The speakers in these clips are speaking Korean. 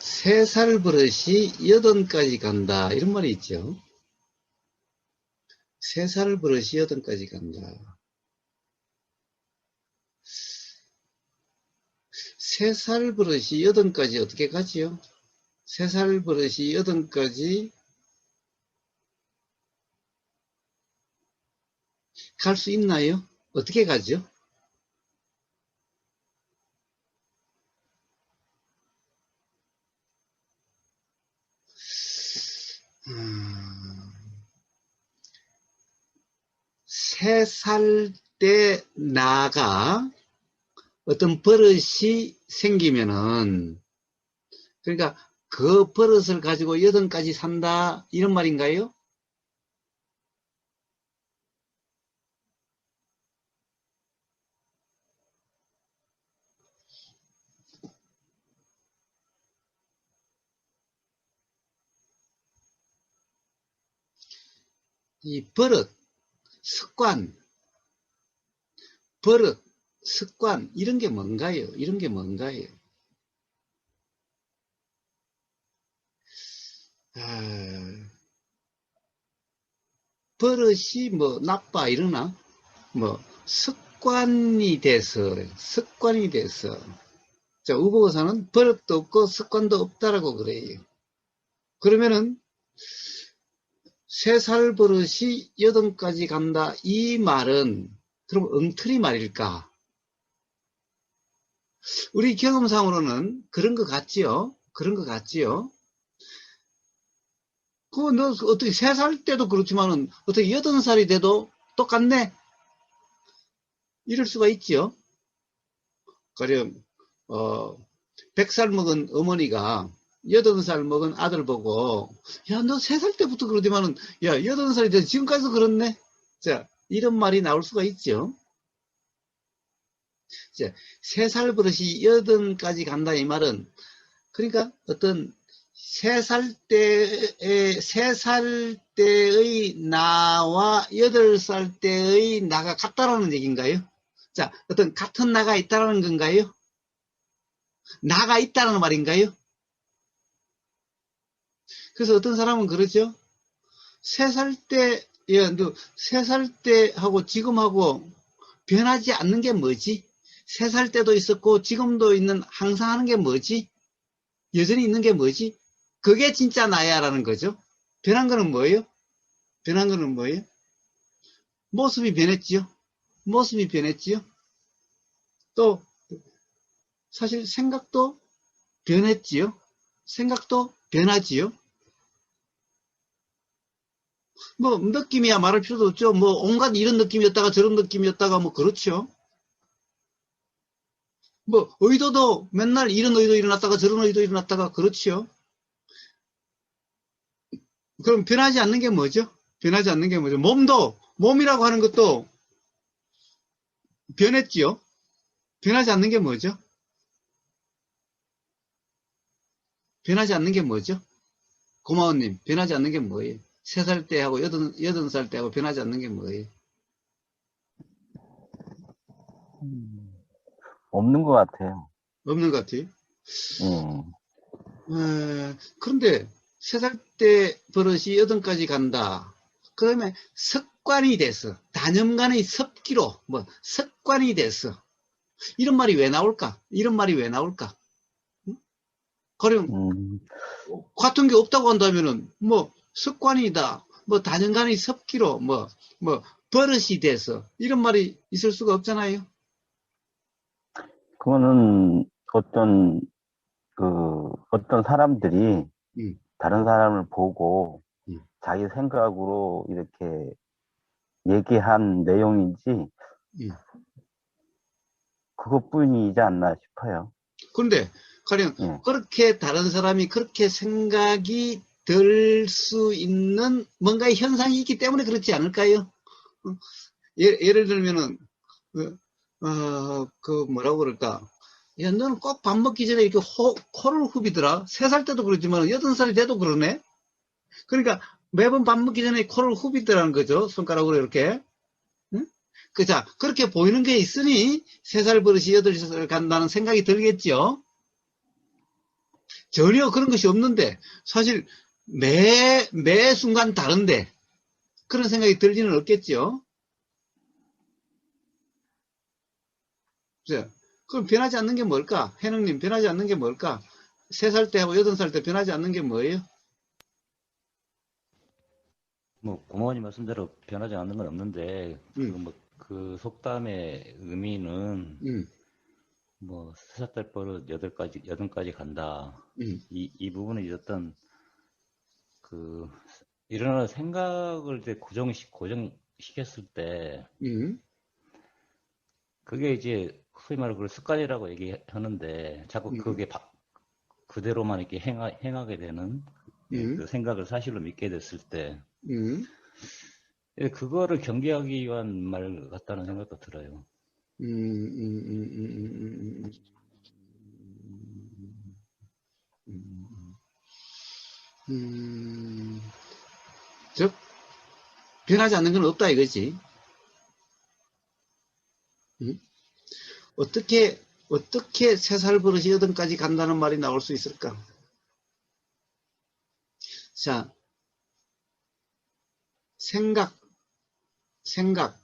세 살 버릇이 여든까지 간다. 이런 말이 있죠. 세 살 버릇이 여든까지 간다. 세 살 버릇이 여든까지 어떻게 가지요? 세 살 버릇이 여든까지 갈 수 있나요? 어떻게 가죠? 세 살 때 나가 어떤 버릇이 생기면은, 그러니까 그 버릇을 가지고 여든까지 산다, 이런 말인가요? 이 버릇, 습관, 버릇, 습관, 이런 게 뭔가요? 이런 게 뭔가요? 아, 버릇이 뭐 나빠 이러나? 뭐 습관이 돼서. 자, 우보사는 버릇도 없고 습관도 없다라고 그래요. 그러면은 세 살 버릇이 여든까지 간다. 이 말은 그럼 엉터리 말일까? 우리 경험상으로는 그런 것 같지요? 그런 것 같지요? 그거 너 어떻게 세 살 때도 그렇지만은 어떻게 80살이 돼도 똑같네? 이럴 수가 있지요? 가령, 100살 먹은 어머니가 80살 먹은 아들 보고, 야, 너 3살 때부터 그러지만은, 야, 80살이 돼서 지금까지도 그렇네? 자, 이런 말이 나올 수가 있죠. 자, 3살 버릇이 80까지 간다 이 말은, 그러니까 어떤 3살 때의, 3살 때의 나와 8살 때의 나가 같다라는 얘기인가요? 자, 어떤 같은 나가 있다라는 건가요? 나가 있다는 말인가요? 그래서 어떤 사람은 그러죠. 3살 때, 예, 너 3살 때하고 지금하고 변하지 않는 게 뭐지? 3살 때도 있었고 지금도 있는 항상 하는 게 뭐지? 여전히 있는 게 뭐지? 그게 진짜 나야라는 거죠. 변한 거는 뭐예요? 변한 거는 뭐예요? 모습이 변했지요. 모습이 변했지요. 또 사실 생각도 변했지요. 생각도 변하지요. 뭐 느낌이야 말할 필요도 없죠. 뭐 온갖 이런 느낌이었다가 저런 느낌이었다가 뭐 그렇죠. 뭐 의도도 맨날 이런 의도 일어났다가 저런 의도 일어났다가 그렇지요. 그럼 변하지 않는 게 뭐죠? 변하지 않는 게 뭐죠? 몸이라고 하는 것도 변했지요. 변하지 않는 게 뭐죠? 변하지 않는 게 뭐죠? 고마워님, 변하지 않는 게 뭐예요? 3살 때하고 8살 때하고 변하지 않는 게 뭐예요? 없는 것 같아요. 없는 것 같아요. 예. 그런데 3살 때 버릇이 8까지 간다. 그러면 습관이 돼서, 단연간의 습기로, 뭐, 습관이 돼서, 이런 말이 왜 나올까? 이런 말이 왜 나올까? 그럼, 음, 같은 게 없다고 한다면은, 뭐, 습관이다, 뭐, 단연간의 습기로, 뭐, 버릇이 돼서, 이런 말이 있을 수가 없잖아요. 그거는 어떤 사람들이 음, 다른 사람을 보고 음, 자기 생각으로 이렇게 얘기한 내용인지 음. 그것뿐이지 않나 싶어요. 그런데, 가령, 예. 그렇게 다른 사람이 그렇게 생각이 들 수 있는 뭔가의 현상이 있기 때문에 그렇지 않을까요? 예를 들면은, 뭐라고 그럴까? 야, 너는 꼭 밥 먹기 전에 이렇게 코를 후비더라? 3살 때도 그러지만 8살이 돼도 그러네? 그러니까 매번 밥 먹기 전에 코를 후비더라는 거죠. 손가락으로 이렇게. 응? 자, 그렇게 보이는 게 있으니 3살 버릇이 8살 간다는 생각이 들겠죠? 전혀 그런 것이 없는데, 사실 매 순간 다른데, 그런 생각이 들 리는 없겠죠? 자, 그럼 변하지 않는 게 뭘까? 해능님, 변하지 않는 게 뭘까? 3살 때하고 8살 때 변하지 않는 게 뭐예요? 뭐 고모님 말씀대로 변하지 않는 건 없는데 음, 그 속담의 의미는 음, 뭐 3살 때 버릇 8까지 간다. 음, 이 부분은 이제 어떤 그 일어나는 생각을 이제 고정시켰을 때 음, 그게 이제 소위 말하는 그걸 습관이라고 얘기하는데 자꾸 음, 그게 그대로만 이렇게 행하게 되는 음, 그 생각을 사실로 믿게 됐을 때 음, 그거를 경계하기 위한 말 같다는 생각도 들어요. 음, 음, 음, 음, 음, 즉, 변하지 않는 건 없다 이거지. 음? 어떻게 3살 버릇이 8까지 간다는 말이 나올 수 있을까? 자, 생각.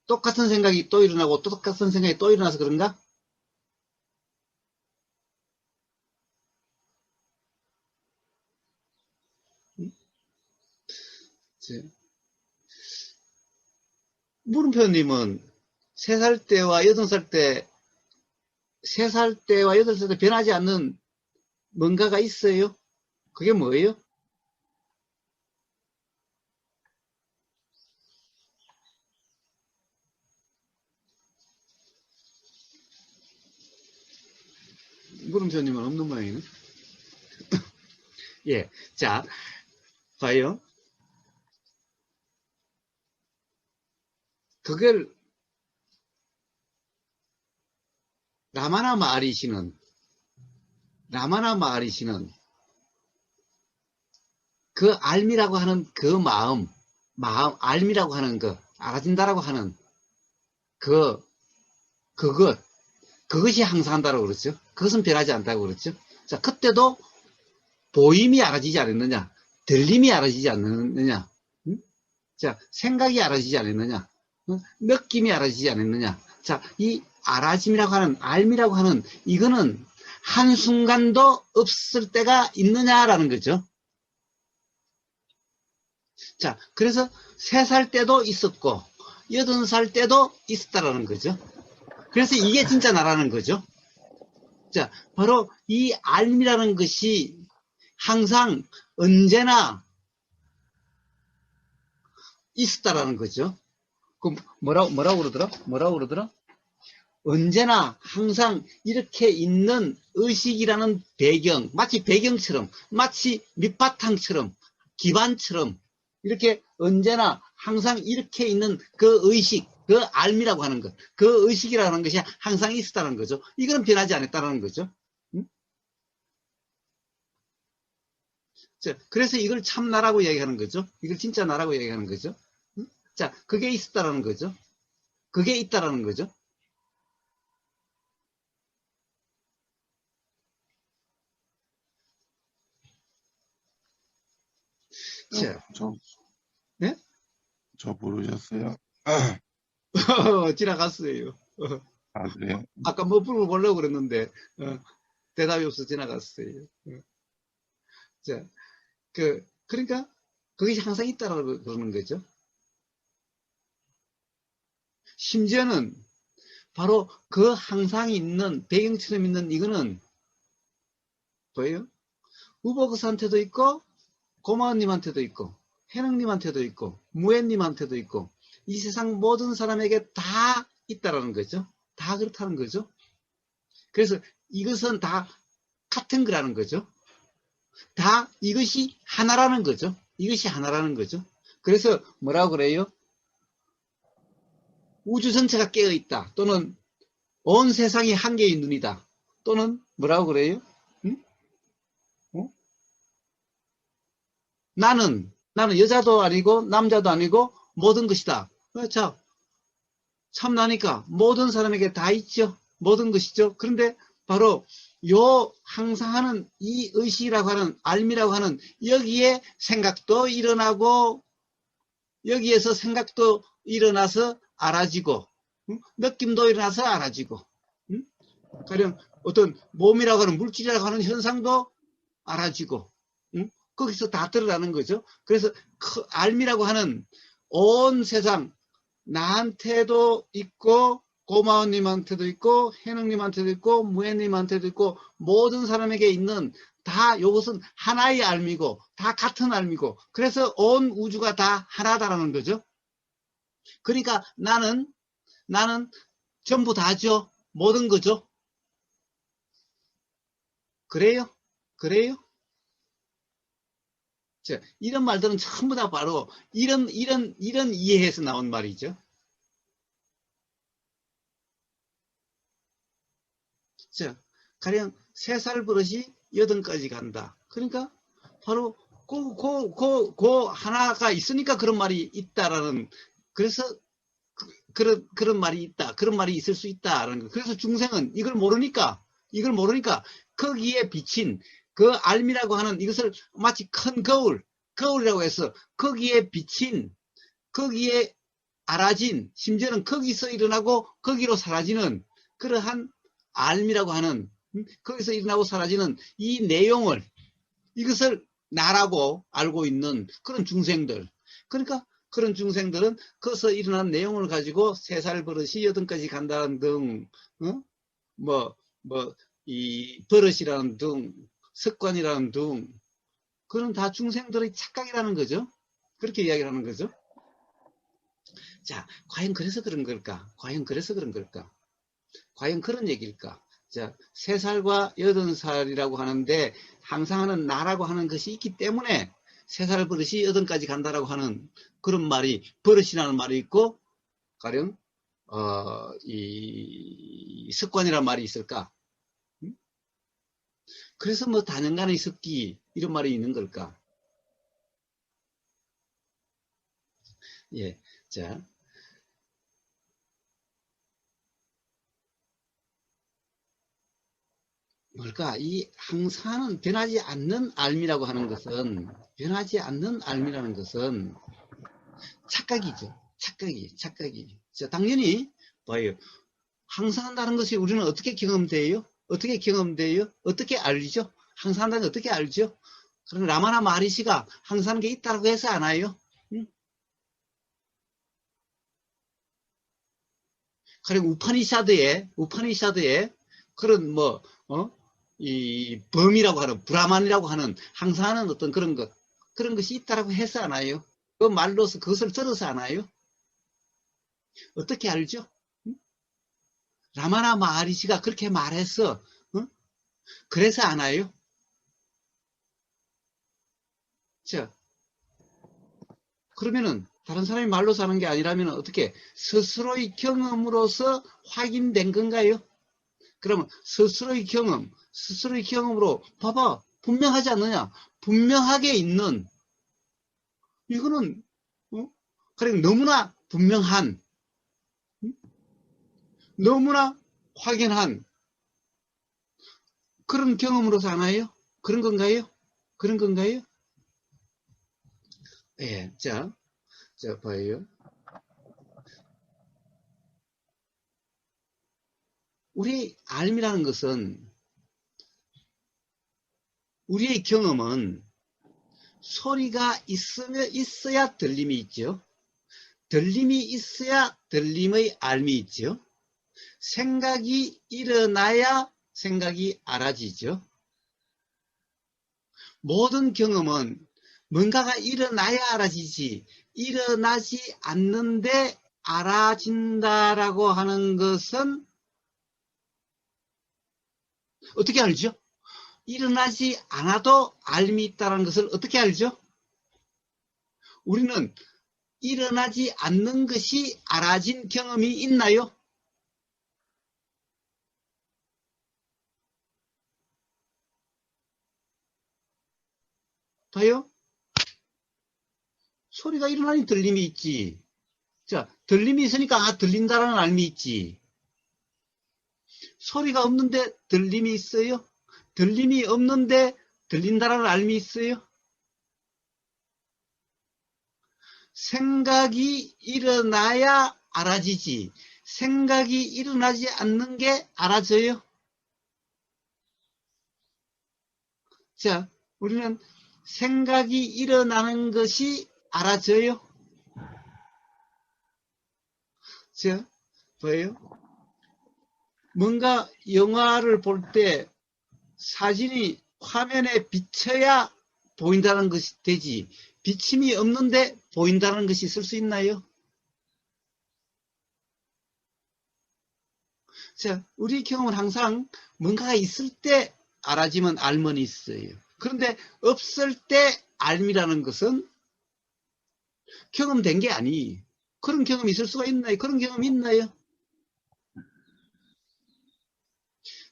똑같은 생각이 또 일어나고 또 똑같은 생각이 또 일어나서 그런가? 물음표님은 3살 때와 8살 때, 3살 때와 8살 때 변하지 않는 뭔가가 있어요? 그게 뭐예요? 물음표님은 없는 모양이네. 예. 자, 봐요. 그걸 라마나 마하리시는 그 알미라고 하는 그 알미라고 하는 그, 알아진다라고 하는 그, 그것이 항상한다고 그랬죠. 그것은 변하지 않다고 그랬죠. 자, 그때도 보임이 알아지지 않았느냐? 들림이 알아지지 않느냐? 응? 자, 생각이 알아지지 않았느냐? 응? 느낌이 알아지지 않았느냐? 자, 이 알아짐이라고 하는, 알미라고 하는, 이거는 한순간도 없을 때가 있느냐라는 거죠. 자, 그래서 3살 때도 있었고, 8살 때도 있었다라는 거죠. 그래서 이게 진짜 나라는 거죠. 자, 바로 이 알미라는 것이 항상 언제나 있었다라는 거죠. 그 뭐라고 그러더라? 언제나 항상 이렇게 있는 의식이라는 배경, 마치 배경처럼, 마치 밑바탕처럼, 기반처럼 이렇게 언제나 항상 이렇게 있는 그 의식, 그 알미라고 하는 것, 그 의식이라는 것이 항상 있었다는 거죠. 이거는 변하지 않았다는 거죠. 응? 자, 그래서 이걸 참나라고 얘기하는 거죠. 이걸 진짜 나라고 얘기하는 거죠. 응? 자, 그게 있었다라는 거죠. 그게 있다라는 거죠. 자, 네? 저 부르셨어요? 지나갔어요. 아, 그래요? 아까 뭐 물어보려고 그랬는데, 대답이 없어 지나갔어요. 자, 그러니까, 그것이 항상 있다라고 그러는 거죠. 심지어는, 바로 그 항상 있는, 배경처럼 있는 이거는, 뭐예요? 우버그스한테도 있고, 고마운님한테도 있고, 해능님한테도 있고, 무엔님한테도 있고, 이 세상 모든 사람에게 다 있다라는 거죠. 다 그렇다는 거죠. 그래서 이것은 다 같은 거라는 거죠. 다 이것이 하나라는 거죠. 이것이 하나라는 거죠. 그래서 뭐라고 그래요? 우주 전체가 깨어있다. 또는 온 세상이 한 개의 눈이다. 또는 뭐라고 그래요? 응? 어? 나는 여자도 아니고 남자도 아니고 모든 것이다. 자, 참나니까 모든 사람에게 다 있죠. 모든 것이죠. 그런데 바로 요 항상 하는 이 의식이라고 하는 알미라고 하는 여기에 생각도 일어나고 여기에서 생각도 일어나서 알아지고 느낌도 일어나서 알아지고 가령 어떤 몸이라고 하는 물질이라고 하는 현상도 알아지고 거기서 다 드러나는 거죠. 그래서 알미라고 하는 온 세상 나한테도 있고 고마운님한테도 있고 해능님한테도 있고 무해님한테도 있고 모든 사람에게 있는 다 이것은 하나의 알미고 다 같은 알미고 그래서 온 우주가 다 하나다라는 거죠. 그러니까 나는 전부 다죠. 모든 거죠. 그래요? 그래요? 자, 이런 말들은 전부 다 바로 이런 이해에서 나온 말이죠. 자, 가령 3살 버릇이 8까지 간다. 그러니까 바로 그 하나가 있으니까 그런 말이 있다라는, 그래서 그런 말이 있다. 그런 말이 있을 수 있다라는 거. 그래서 중생은 이걸 모르니까 거기에 비친 그 알미라고 하는 이것을 마치 큰 거울이라고 해서 거기에 비친, 거기에 알아진, 심지어는 거기서 일어나고 거기로 사라지는 그러한 알미라고 하는, 거기서 일어나고 사라지는 이 내용을, 이것을 나라고 알고 있는 그런 중생들. 그러니까 그런 중생들은 거기서 일어난 내용을 가지고 3살 버릇이 8까지 간다는 등, 이 버릇이라는 등, 습관이라는 등, 그런 다 중생들의 착각이라는 거죠. 그렇게 이야기를 하는 거죠. 자, 과연 그래서 그런 걸까? 과연 그래서 그런 걸까? 과연 그런 얘기일까? 자, 3살과 8살이라고 하는데 항상 하는 나라고 하는 것이 있기 때문에 3살 버릇이 8까지 간다라고 하는 그런 말이, 버릇이라는 말이 있고, 가령 이 습관이라는 말이 있을까? 그래서 뭐 다년간의 습기 이런 말이 있는 걸까? 예, 자. 뭘까? 이 항상은 변하지 않는 알미라고 하는 것은, 변하지 않는 알미라는 것은 착각이죠. 착각이. 자, 당연히 봐요. 항상한다는 것이 우리는 어떻게 경험돼요? 어떻게 경험돼요? 어떻게 알죠? 항상한다는 게 어떻게 알죠? 그럼 라마나 마하리시가 항상한 게 있다고 해서 아나요? 응? 그리고 우파니샤드에 그런 이 범이라고 하는, 브라만이라고 하는 항상하는 어떤 그런 것이 있다라고 해서 아나요? 그 말로서 그것을 들어서 아나요? 어떻게 알죠? 라마나 마하리시가 그렇게 말했어. 그래서 아나요? 자, 그러면은 다른 사람이 말로서 하는 게 아니라면 어떻게 스스로의 경험으로서 확인된 건가요? 그러면 스스로의 경험으로 봐봐, 분명하지 않느냐? 분명하게 있는, 이거는 그냥 너무나 분명한, 너무나 확연한 그런 경험으로서 아나요? 그런 건가요? 그런 건가요? 예, 자 봐요. 우리 알미라는 것은, 우리의 경험은 소리가 있어야 들림이 있죠. 들림이 있어야 들림의 알미 있죠. 생각이 일어나야 생각이 알아지죠. 모든 경험은 뭔가가 일어나야 알아지지, 일어나지 않는데 알아진다라고 하는 것은 어떻게 알죠? 일어나지 않아도 알미 있다는 것을 어떻게 알죠? 우리는 일어나지 않는 것이 알아진 경험이 있나요? 봐요? 소리가 일어나니 들림이 있지. 자, 들림이 있으니까 들린다라는 알미 있지. 소리가 없는데 들림이 있어요? 들림이 없는데 들린다라는 알미 있어요? 생각이 일어나야 알아지지. 생각이 일어나지 않는 게 알아져요? 자, 우리는 생각이 일어나는 것이 알아져요? 자, 뭐예요? 뭔가 영화를 볼 때 사진이 화면에 비쳐야 보인다는 것이 되지, 비침이 없는데 보인다는 것이 있을 수 있나요? 자, 우리 경험은 항상 뭔가가 있을 때 알아지면 알면이 있어요. 그런데 없을 때 알미라는 것은 경험된 게 아니에요. 그런 경험이 있을 수가 있나요? 그런 경험이 있나요?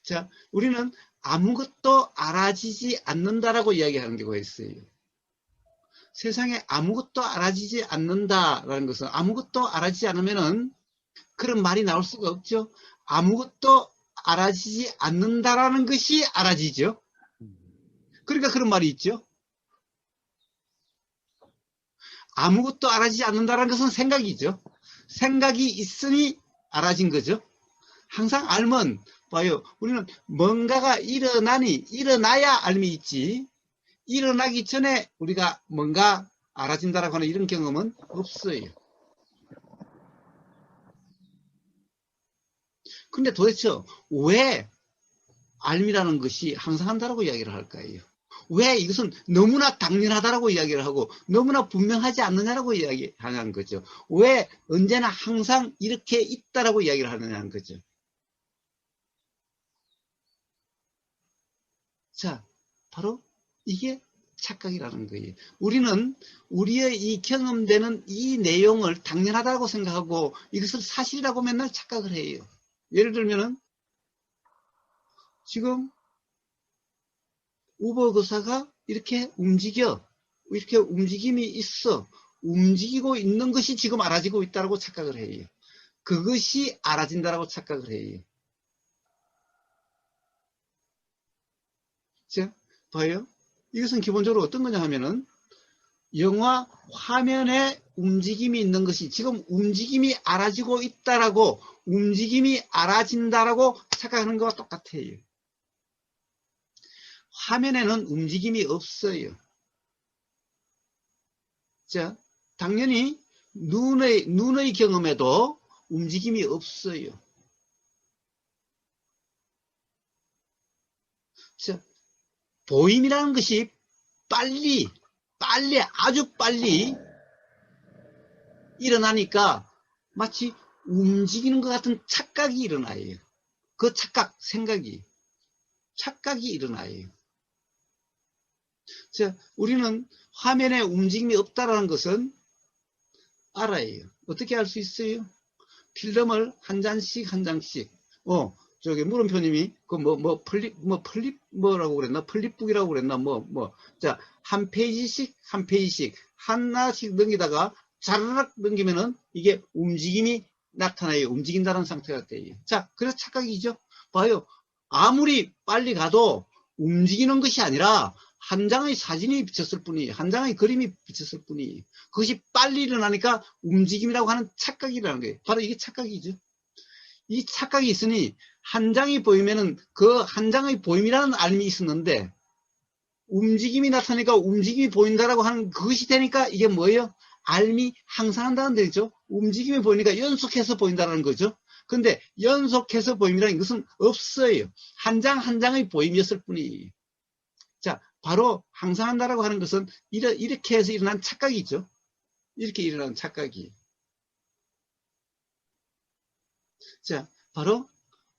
자, 우리는 아무것도 알아지지 않는다라고 이야기하는 경우가 있어요. 세상에 아무것도 알아지지 않는다라는 것은, 아무것도 알아지지 않으면은 그런 말이 나올 수가 없죠. 아무것도 알아지지 않는다라는 것이 알아지죠. 그러니까 그런 말이 있죠. 아무것도 알아지지 않는다라는 것은 생각이죠. 생각이 있으니 알아진 거죠. 항상 알면 봐요. 우리는 뭔가가 일어나야 알미 있지, 일어나기 전에 우리가 뭔가 알아진다라고 하는 이런 경험은 없어요. 근데 도대체 왜 알미라는 것이 항상 한다라고 이야기를 할까요? 왜 이것은 너무나 당연하다라고 이야기를 하고 너무나 분명하지 않느냐라고 이야기하는 거죠. 왜 언제나 항상 이렇게 있다라고 이야기를 하느냐는 거죠. 자, 바로 이게 착각이라는 거예요. 우리는 우리의 이 경험되는 이 내용을 당연하다고 생각하고 이것을 사실이라고 맨날 착각을 해요. 예를 들면은 지금 우버 거사가 이렇게 움직여, 이렇게 움직임이 있어, 움직이고 있는 것이 지금 알아지고 있다고 착각을 해요. 그것이 알아진다라고 착각을 해요. 자, 봐요. 이것은 기본적으로 어떤 거냐 하면은 영화 화면에 움직임이 있는 것이 지금 움직임이 알아지고 있다라고, 움직임이 알아진다라고 착각하는 것과 똑같아요. 화면에는 움직임이 없어요. 자, 당연히 눈의 경험에도 움직임이 없어요. 자, 보임이라는 것이 빨리, 아주 빨리 일어나니까 마치 움직이는 것 같은 착각이 일어나요. 그 생각이 일어나요. 자, 우리는 화면에 움직임이 없다라는 것은 알아요. 어떻게 알 수 있어요? 필름을 한 장씩, 저기 물음표님이 뭐라고 그랬나? 플립북이라고 그랬나? 자, 한 페이지씩 하나씩 넘기다가 자르륵 넘기면은 이게 움직임이 나타나요. 움직인다는 상태가 돼요. 자, 그래서 착각이죠. 봐요. 아무리 빨리 가도 움직이는 것이 아니라 한 장의 사진이 비쳤을 뿐이에요. 한 장의 그림이 비쳤을 뿐이에요. 그것이 빨리 일어나니까 움직임이라고 하는 착각이라는 거예요. 바로 이게 착각이죠. 이 착각이 있으니 한 장이 보이면은 그 한 장의 보임이라는 알미 있었는데 움직임이 나타나니까 움직임이 보인다라고 하는 그것이 되니까 이게 뭐예요? 알미 항상한다는 데죠. 움직임이 보이니까 연속해서 보인다는 거죠. 근데 연속해서 보임이라는 것은 없어요. 한 장 한 장의 보임이었을 뿐이에요. 자, 바로 항상한다라고 하는 것은 이렇게 해서 일어난 착각이죠. 이렇게 일어난 착각이. 자, 바로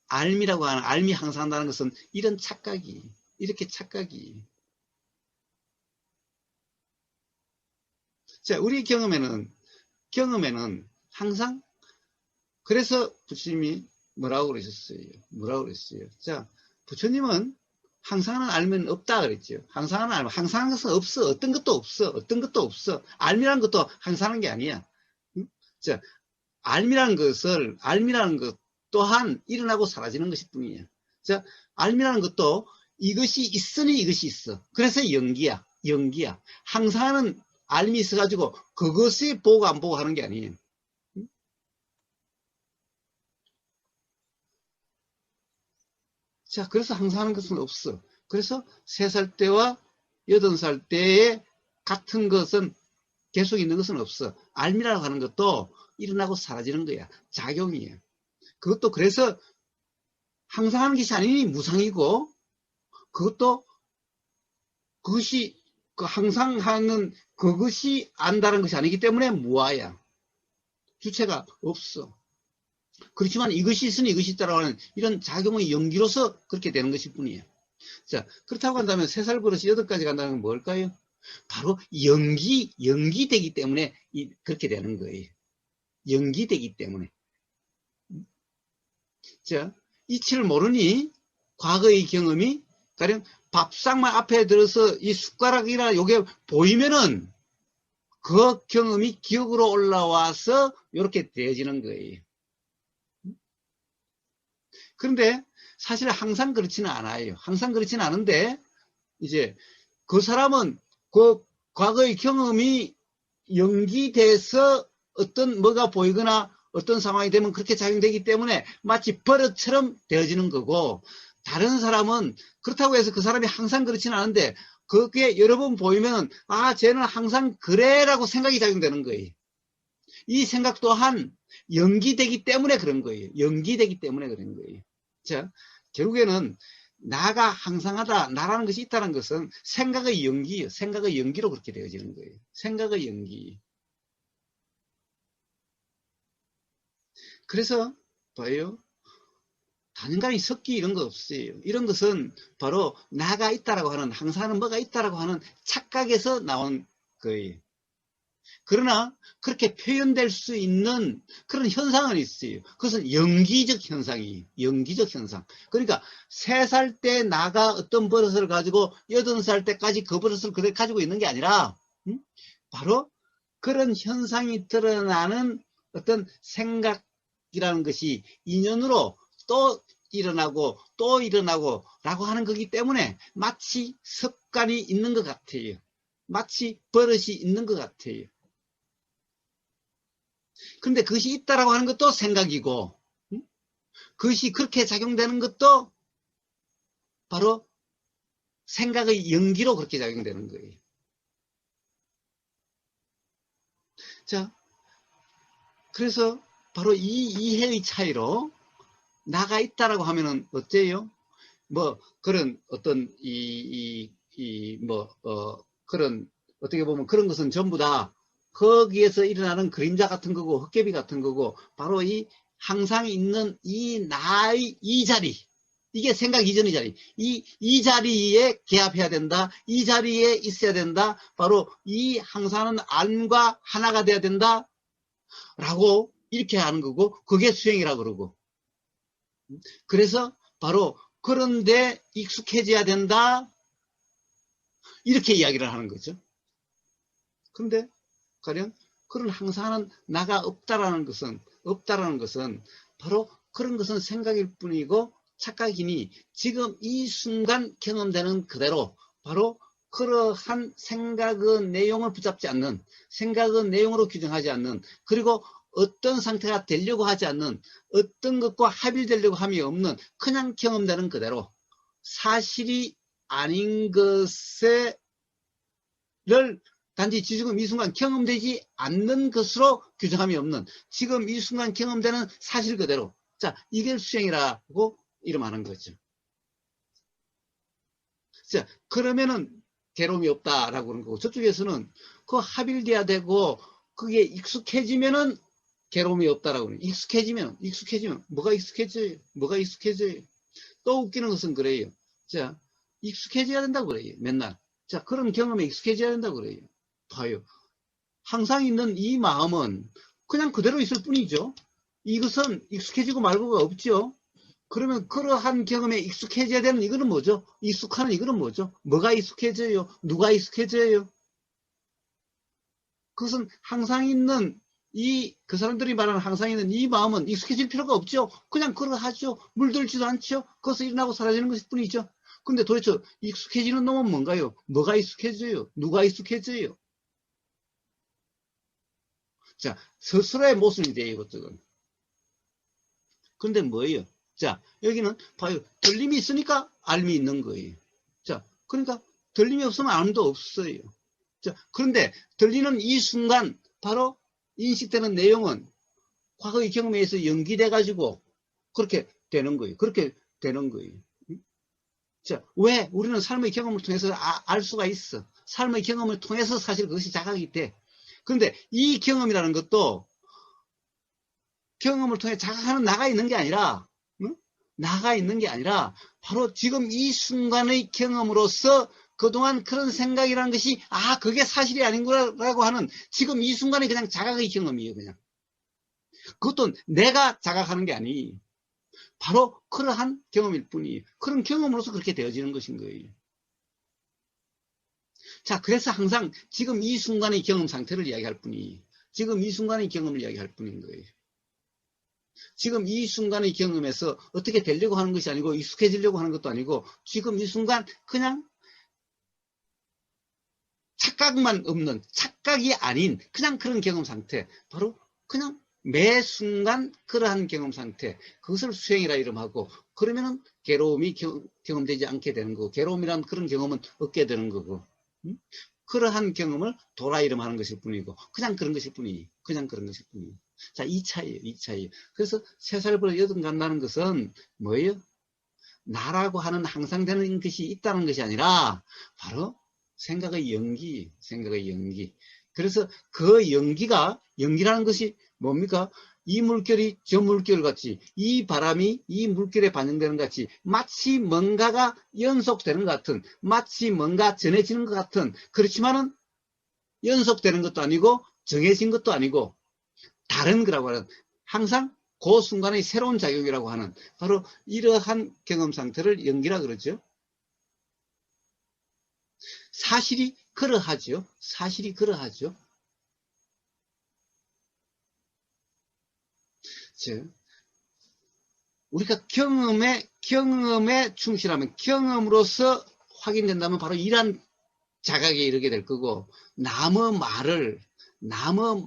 알미라고 하는, 알미 항상한다는 것은 이런 착각이, 이렇게 착각이. 자, 우리 경험에는 항상, 그래서 부처님이 뭐라고 그러셨어요? 자, 부처님은 항상은 알면 없다 그랬죠. 항상은 알면, 항상한 것은 없어. 어떤 것도 없어. 알미라는 것도 항상한 게 아니야. 자, 알미라는 것, 또한 일어나고 사라지는 것일 뿐이에요. 자, 알미라는 것도 이것이 있으니 이것이 있어. 그래서 연기야. 연기야. 항상은 알미 있어가지고 그것이 보고 안 보고 하는 게 아니에요. 자, 그래서 항상 하는 것은 없어. 그래서 3살 때와 8살 때에 같은 것은 계속 있는 것은 없어. 알미라고 하는 것도 일어나고 사라지는 거야. 작용이에요. 그것도 그래서 항상 하는 것이 아니니 무상이고, 그것도 그것이 항상 하는 그것이 안다는 것이 아니기 때문에 무아야. 주체가 없어. 그렇지만 이것이 있으니 이것이 있다라고 하는 이런 작용의 연기로서 그렇게 되는 것일 뿐이에요. 자, 그렇다고 한다면 3살 버릇이 8까지 간다는 건 뭘까요? 바로 연기되기 때문에 그렇게 되는 거예요. 연기되기 때문에. 자, 이치를 모르니 과거의 경험이 가령 밥상만 앞에 들어서 이 숟가락이나 요게 보이면은 그 경험이 기억으로 올라와서 이렇게 되어지는 거예요. 그런데 사실 항상 그렇지는 않아요. 항상 그렇지는 않은데 이제 그 사람은 그 과거의 경험이 연기돼서 어떤 뭐가 보이거나 어떤 상황이 되면 그렇게 작용되기 때문에 마치 버릇처럼 되어지는 거고, 다른 사람은 그렇다고 해서 그 사람이 항상 그렇지는 않은데 그게 여러 번 보이면 아, 쟤는 항상 그래라고 생각이 작용되는 거예요. 이 생각 또한 연기되기 때문에 그런 거예요. 연기되기 때문에 그런 거예요. 자, 결국에는 나가 항상하다, 나라는 것이 있다는 것은 생각의 연기예요. 생각의 연기로 그렇게 되어지는 거예요. 생각의 연기. 그래서 봐요. 단연간이 섞기 이런 거 없어요. 이런 것은 바로 나가 있다라고 하는, 항상 뭐가 있다라고 하는 착각에서 나온 거예요. 그러나 그렇게 표현될 수 있는 그런 현상은 있어요. 그것은 연기적 현상이에요. 연기적 현상. 그러니까 3살 때 나가 어떤 버릇을 가지고 8살 때까지 그 버릇을 그대로 가지고 있는 게 아니라 바로 그런 현상이 드러나는 어떤 생각이라는 것이 인연으로 또 일어나고 또 일어나고 라고 하는 거기 때문에 마치 습관이 있는 것 같아요. 마치 버릇이 있는 것 같아요. 근데 그것이 있다라고 하는 것도 생각이고, 그것이 그렇게 작용되는 것도 바로 생각의 연기로 그렇게 작용되는 거예요. 자, 그래서 바로 이 이해의 차이로 나가 있다라고 하면은 어때요? 뭐 그런 어떤 그런 어떻게 보면 그런 것은 전부 다 거기에서 일어나는 그림자 같은 거고 헛개비 같은 거고, 바로 이 항상 있는 이 나의 이 자리, 이게 생각 이전의 자리, 이 자리에 개합해야 된다, 이 자리에 있어야 된다, 바로 이 항상은 안과 하나가 돼야 된다 라고 이렇게 하는 거고, 그게 수행이라고 그러고, 그래서 바로 그런데 익숙해져야 된다 이렇게 이야기를 하는 거죠. 그런데 가령 그런 항상은 나가 없다라는 것은 바로 그런 것은 생각일 뿐이고 착각이니 지금 이 순간 경험되는 그대로 바로 그러한 생각의 내용을 붙잡지 않는, 생각의 내용으로 규정하지 않는, 그리고 어떤 상태가 되려고 하지 않는, 어떤 것과 합일되려고 함이 없는 그냥 경험되는 그대로 사실이 아닌 것을 단지 지금 이 순간 경험되지 않는 것으로 규정함이 없는, 지금 이 순간 경험되는 사실 그대로, 자, 이게 수행이라고 이름하는 거죠. 자, 그러면은 괴로움이 없다라고 그런 거고, 저쪽에서는 그 합일돼야 되고 그게 익숙해지면은 괴로움이 없다라고 그래요. 익숙해지면 뭐가 익숙해져요? 또 웃기는 것은 그래요. 자, 익숙해져야 된다고 그래요. 맨날. 자, 그런 경험에 익숙해져야 된다고 그래요. 봐요. 항상 있는 이 마음은 그냥 그대로 있을 뿐이죠. 이것은 익숙해지고 말고가 없죠. 그러면 그러한 경험에 익숙해져야 되는 이거는 뭐죠? 익숙하는 이거는 뭐죠? 뭐가 익숙해져요? 누가 익숙해져요? 그것은 항상 있는 그 사람들이 말하는 항상 있는 이 마음은 익숙해질 필요가 없죠. 그냥 그러하죠. 물들지도 않죠. 거기서 일어나고 사라지는 것일 뿐이죠. 근데 도대체 익숙해지는 놈은 뭔가요? 뭐가 익숙해져요? 누가 익숙해져요? 자, 스스로의 모순이 돼요, 이것들은. 근데 뭐예요? 자, 여기는 봐요. 들림이 있으니까 알미 있는 거예요. 자, 그러니까 들림이 없으면 암도 없어요. 자, 그런데 들리는 이 순간 바로 인식되는 내용은 과거의 경험에 의해서 연기돼 가지고 그렇게 되는 거예요. 그렇게 되는 거예요. 자, 왜 우리는 삶의 경험을 통해서 알 수가 있어. 삶의 경험을 통해서 사실 그것이 자각이 돼. 그런데 이 경험이라는 것도 경험을 통해 자각하는 나가 있는 게 아니라, 응? 나가 있는 게 아니라 바로 지금 이 순간의 경험으로서 그동안 그런 생각이라는 것이 그게 사실이 아닌구나라고 하는 지금 이 순간이 그냥 자각의 경험이에요. 그냥 그것도 내가 자각하는 게 아니, 바로 그러한 경험일 뿐이에요. 그런 경험으로서 그렇게 되어지는 것인 거예요. 자, 그래서 항상 지금 이 순간의 경험 상태를 이야기할 뿐이에요. 지금 이 순간의 경험을 이야기할 뿐인 거예요. 지금 이 순간의 경험에서 어떻게 되려고 하는 것이 아니고 익숙해지려고 하는 것도 아니고 지금 이 순간 그냥 착각만 없는, 착각이 아닌 그냥 그런 경험 상태, 바로 그냥 매 순간 그러한 경험 상태, 그것을 수행이라 이름하고, 그러면은 괴로움이 경험되지 않게 되는 거고, 괴로움이란 그런 경험은 얻게 되는 거고, 그러한 경험을 도라 이름하는 것일 뿐이고, 그냥 그런 것일 뿐이에요. 그냥 그런 것일 뿐이에요. 자, 이 차이예요. 이 차이예요. 그래서 3살부터 8 간다는 것은 뭐예요? 나라고 하는 항상 되는 것이 있다는 것이 아니라 바로 생각의 연기, 생각의 연기. 그래서 그 연기라는 것이 뭡니까? 이 물결이 저 물결 같이, 이 바람이 이 물결에 반영되는 것 같이, 마치 뭔가가 연속되는 것 같은, 마치 뭔가 전해지는 것 같은, 그렇지만은 연속되는 것도 아니고 정해진 것도 아니고 다른 거라고 하는, 항상 그 순간의 새로운 작용이라고 하는 바로 이러한 경험 상태를 연기라 그러죠. 사실이 그러하죠. 사실이 그러하죠. 즉, 우리가 경험에 충실하면, 경험으로서 확인된다면 바로 이러한 자각에 이르게 될 거고, 남의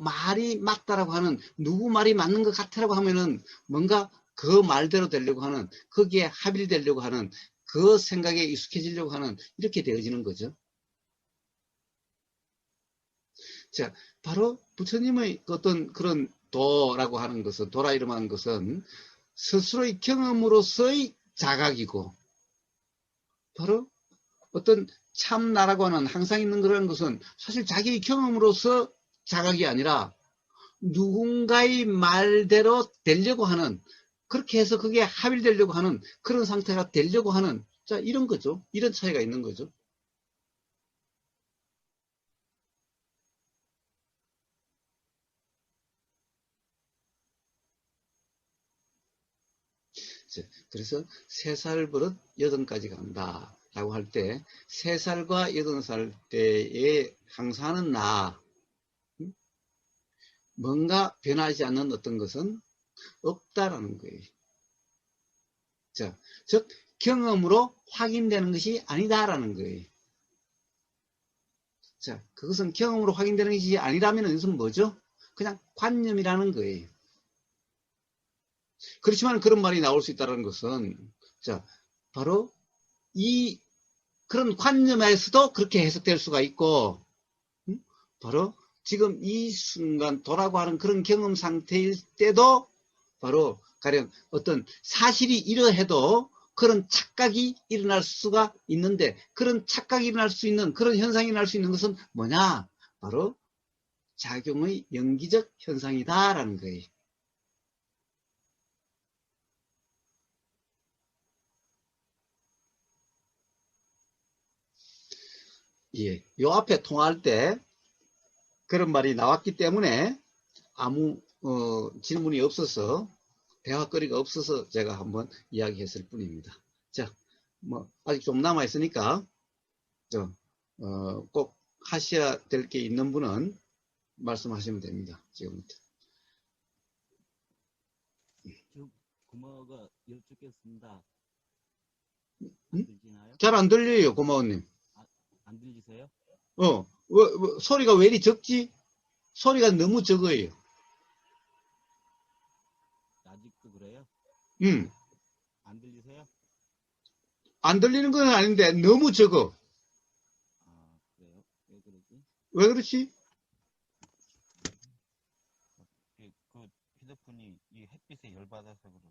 말이 맞다라고 하는, 누구 말이 맞는 것 같다라고 하면은 뭔가 그 말대로 되려고 하는, 거기에 합일되려고 하는, 그 생각에 익숙해지려고 하는, 이렇게 되어지는 거죠. 자, 바로 부처님의 어떤 그런 도라고 하는 것은, 도라 이름하는 것은 스스로의 경험으로서의 자각이고, 바로 어떤 참나라고 하는 항상 있는 그런 것은 사실 자기의 경험으로서 자각이 아니라 누군가의 말대로 되려고 하는, 그렇게 해서 그게 합일되려고 하는 그런 상태가 되려고 하는, 자, 이런 거죠. 이런 차이가 있는 거죠. 그래서 3살 버릇 8까지 간다 라고 할 때 3살과 8살 때의 항상은 나, 뭔가 변하지 않는 어떤 것은 없다라는 거예요. 자, 즉 경험으로 확인되는 것이 아니다라는 거예요. 자, 그것은 경험으로 확인되는 것이 아니라면 이것은 뭐죠? 그냥 관념이라는 거예요. 그렇지만 그런 말이 나올 수 있다는 것은, 자, 바로 그런 관념에서도 그렇게 해석될 수가 있고, 바로 지금 이 순간 도라고 하는 그런 경험 상태일 때도 바로 가령 어떤 사실이 이러해도 그런 착각이 일어날 수가 있는데, 그런 착각이 일어날 수 있는, 그런 현상이 일어날 수 있는 것은 뭐냐? 바로 작용의 연기적 현상이다라는 거예요. 예, 요 앞에 통화할 때 그런 말이 나왔기 때문에 아무 질문이 없어서, 대화거리가 없어서 제가 한번 이야기했을 뿐입니다. 자, 뭐 아직 좀 남아 있으니까 꼭 하셔야 될 게 있는 분은 말씀하시면 됩니다. 지금부터. 구멍가 열두겠습니다. 응? 안 들리나요? 잘 안 들려요, 고마워님. 안 들리세요? 소리가 왜 이리 적지? 소리가 너무 적어요. 아직도 그래요? 안 들리세요? 안 들리는 건 아닌데 너무 적어. 아, 그래요? 왜 그러지? 왜 그렇지? 그 휴대폰이 이 햇빛에 열받아서 그런가?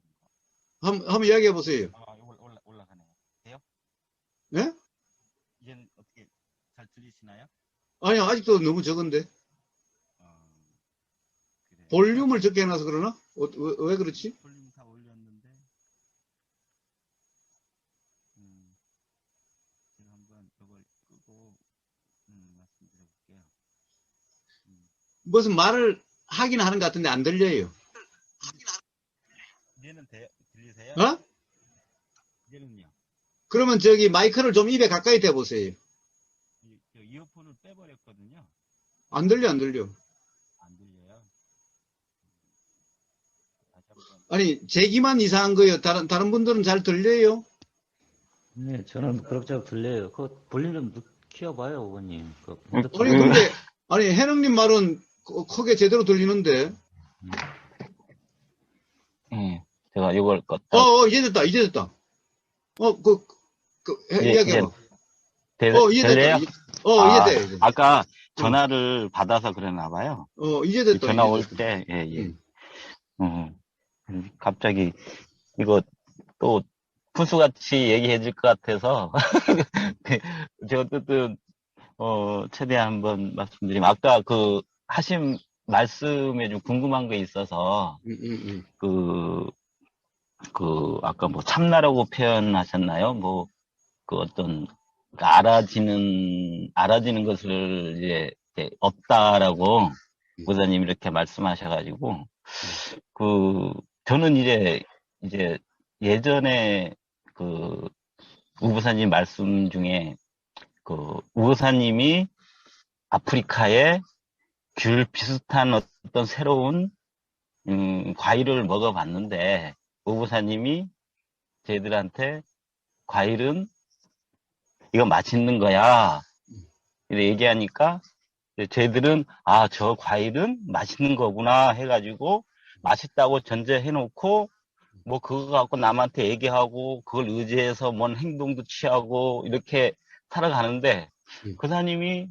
한번 이야기해 보세요. 아, 올라가네요. 돼요? 예? 이제는 어떻게 잘 들리시나요? 아니, 아직도 너무 적은데. 아, 그래요. 볼륨을 적게 해놔서 그러나? 왜 그렇지? 볼륨 다 올렸는데, 제가 한번 이걸 끄고, 말씀드려볼게요. 무슨 말을 하긴 하는 것 같은데 안 들려요. 이제는 들리세요? 어? 이제는요? 그러면 저기 마이크를 좀 입에 가까이 대보세요. 이어폰을 빼버렸거든요. 안 들려, 안 들려. 안 들려요? 다시 한번. 아니, 제기만 이상한 거예요. 다른 분들은 잘 들려요? 네, 저는 그럭저럭 들려요. 그 볼륨 좀 키워봐요, 어머님. 그 아니, 핸드폰에. 근데, 해능님 말은 크게 제대로 들리는데. 제가 이걸 이제 됐다, 이제 됐다. 이야기해봐. 이제 들려요? 됐다. 이제 돼, 이제. 아까 전화를 받아서 그랬나 봐요. 이제 됐다. 전화 이제 올 됐다. 때, 갑자기 이거 또 푼수같이 얘기해 줄 것 같아서 제가 어쨌든 최대한 한번 말씀드리면 아까 그 하신 말씀에 좀 궁금한 게 있어서 아까 뭐 참나라고 표현하셨나요? 뭐 그 어떤 알아지는 것을 이제 없다라고 목사님 이렇게 말씀하셔가지고 저는 이제 예전에 우부사님 말씀 중에 우부사님이 아프리카에 귤 비슷한 어떤 새로운 과일을 먹어봤는데 우부사님이 저희들한테 과일은 이거 맛있는 거야 이렇게 얘기하니까 저희들은 저 과일은 맛있는 거구나 해가지고 맛있다고 전제해놓고 뭐 그거 갖고 남한테 얘기하고 그걸 의지해서 뭔 행동도 취하고 이렇게 살아가는데 그사님이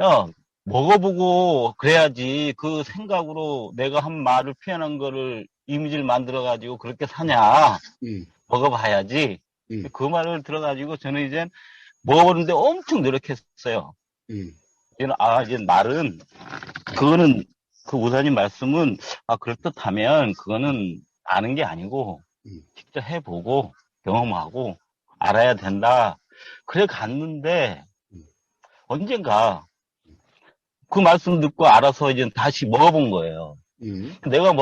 야 먹어보고 그래야지 그 생각으로 내가 한 말을 표현한 거를 이미지를 만들어가지고 그렇게 사냐 먹어봐야지 그 말을 들어가지고 저는 이제 먹어보는데 엄청 노력했어요. 이제 말은 그거는 그 우사님 말씀은 그렇듯하면 그거는 아는 게 아니고 직접 해보고 경험하고 알아야 된다. 그래 갔는데 언젠가 그 말씀 듣고 알아서 이제 다시 먹어본 거예요. 내가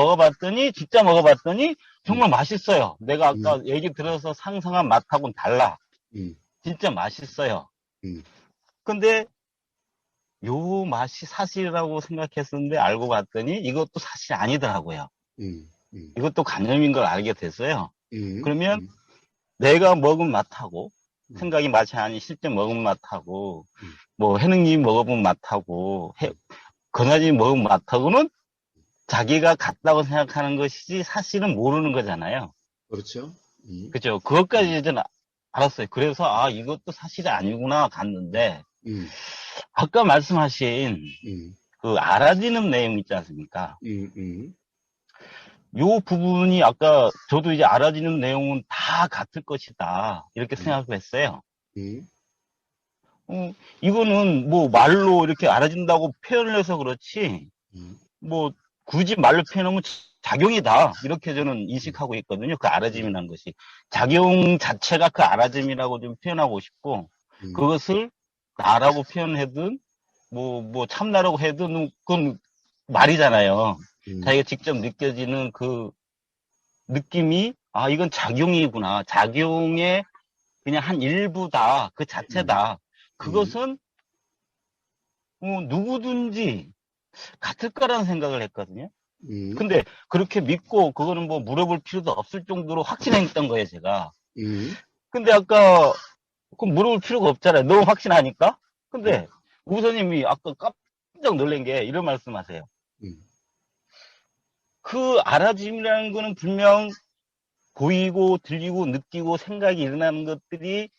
진짜 먹어봤더니 정말 맛있어요. 내가 아까 얘기 들어서 상상한 맛하고는 달라. 진짜 맛있어요. 근데 요 맛이 사실이라고 생각했었는데 알고 봤더니 이것도 사실 아니더라고요. 이것도 간염인 걸 알게 됐어요. 그러면 내가 먹은 맛하고 생각이 맛이 아닌 실제 먹은 맛하고 뭐 해능님 먹어본 맛하고 건아님 먹은 맛하고는 자기가 같다고 생각하는 것이지 사실은 모르는 거잖아요. 그렇죠. 그죠? 그것까지 이제 알았어요. 그래서 이것도 사실이 아니구나 갔는데 아까 말씀하신 그 알아지는 내용 있지 않습니까? 요 부분이 아까 저도 이제 알아지는 내용은 다 같을 것이다 이렇게 생각을 했어요. 이거는 뭐 말로 이렇게 알아진다고 표현을 해서 그렇지 뭐 굳이 말로 표현하면 작용이다 이렇게 저는 인식하고 있거든요. 그 알아짐이라는 것이 작용 자체가 그 알아짐이라고 좀 표현하고 싶고 그것을 나라고 표현하든 뭐 참나라고 해도 그건 말이잖아요. 자기가 직접 느껴지는 그 느낌이 이건 작용이구나. 작용의 그냥 한 일부다. 그 자체다. 그것은 누구든지 같을 거라는 생각을 했거든요. 근데 그렇게 믿고 그거는 뭐 물어볼 필요도 없을 정도로 확신했던 거예요, 제가. 근데 아까 그 물어볼 필요가 없잖아요. 너무 확신하니까. 근데 우선님이 아까 깜짝 놀란 게 이런 말씀하세요. 그 알아짐이라는 거는 분명 보이고 들리고 느끼고 생각이 일어나는 것들이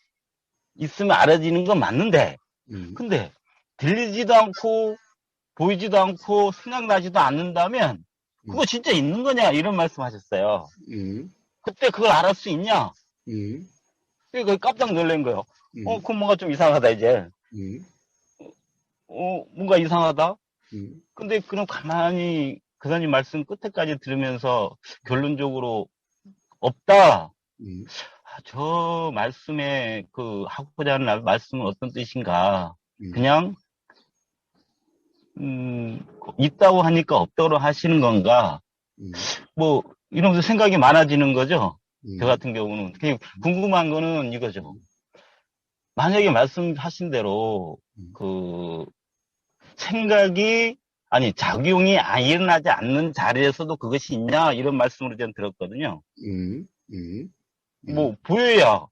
있으면 알아지는 건 맞는데, 근데 들리지도 않고 보이지도 않고 생각나지도 않는다면 그거 진짜 있는 거냐 이런 말씀하셨어요. 그때 그걸 알을 수 있냐? 그러니까 깜짝 놀란 거예요. 그럼 뭔가 좀 이상하다 이제. 뭔가 이상하다. 근데 그럼 가만히 그사님 말씀 끝에까지 들으면서 결론적으로 없다. 저 말씀에 하고자 하는 말씀은 어떤 뜻인가? 그냥 있다고 하니까 없다고 하시는 건가? 뭐 이러면서 생각이 많아지는 거죠. 저 같은 경우는 그냥 궁금한 거는 이거죠. 만약에 말씀하신 대로 생각이 작용이 일어나지 않는 자리에서도 그것이 있냐 이런 말씀으로 저는 들었거든요. 뭐 보여야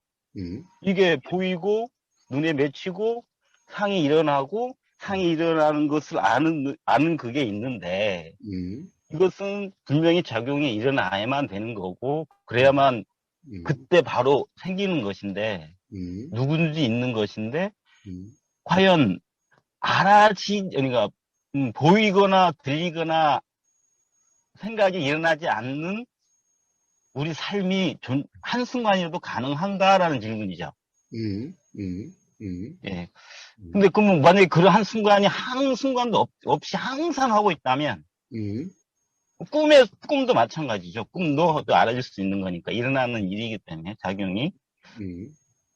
이게 보이고 눈에 맺히고 상이 일어나고 상이 일어나는 것을 아는 그게 있는데 이것은 분명히 작용이 일어나야만 되는 거고 그래야만 그때 바로 생기는 것인데 누구든지 있는 것인데 과연 그러니까 보이거나 들리거나 생각이 일어나지 않는 우리 삶이 한순간이라도 가능한가라는 질문이죠. 예. 근데 그러면 만약에 그런 한순간이 한순간도 없이 항상 하고 있다면 꿈도 마찬가지죠. 꿈도 알아줄 수 있는 거니까 일어나는 일이기 때문에 작용이.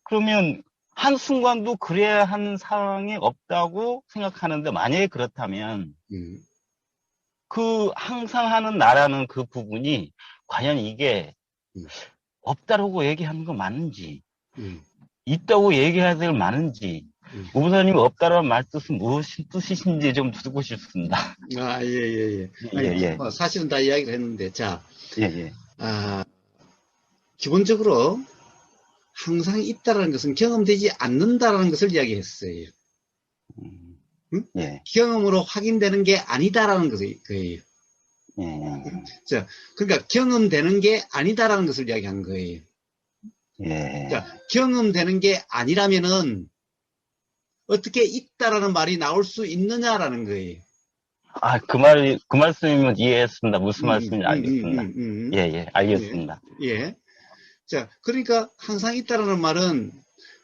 그러면 한순간도 그래야 하는 상황이 없다고 생각하는데 만약에 그렇다면 그 항상 하는 나라는 그 부분이 과연 이게 없다라고 얘기하는 거 맞는지 있다고 얘기해야 될 많은지 우부사님이 없다라는 말 뜻은 무엇이 뜻이신지 좀 듣고 싶습니다. 예. 예. 사실은 다 이야기를 했는데, 자, 예. 기본적으로 항상 있다라는 것은 경험되지 않는다라는 것을 이야기했어요. 예. 경험으로 확인되는 게 아니다라는 거예요. 자, 그러니까 경험되는 게 아니다라는 것을 이야기한 거예요. 예. 자, 경험되는 게 아니라면은 어떻게 있다라는 말이 나올 수 있느냐라는 거예요. 그 말씀이면 이해했습니다. 무슨 말씀인지 알겠습니다. 예, 알겠습니다. 예. 자, 그러니까 항상 있다라는 말은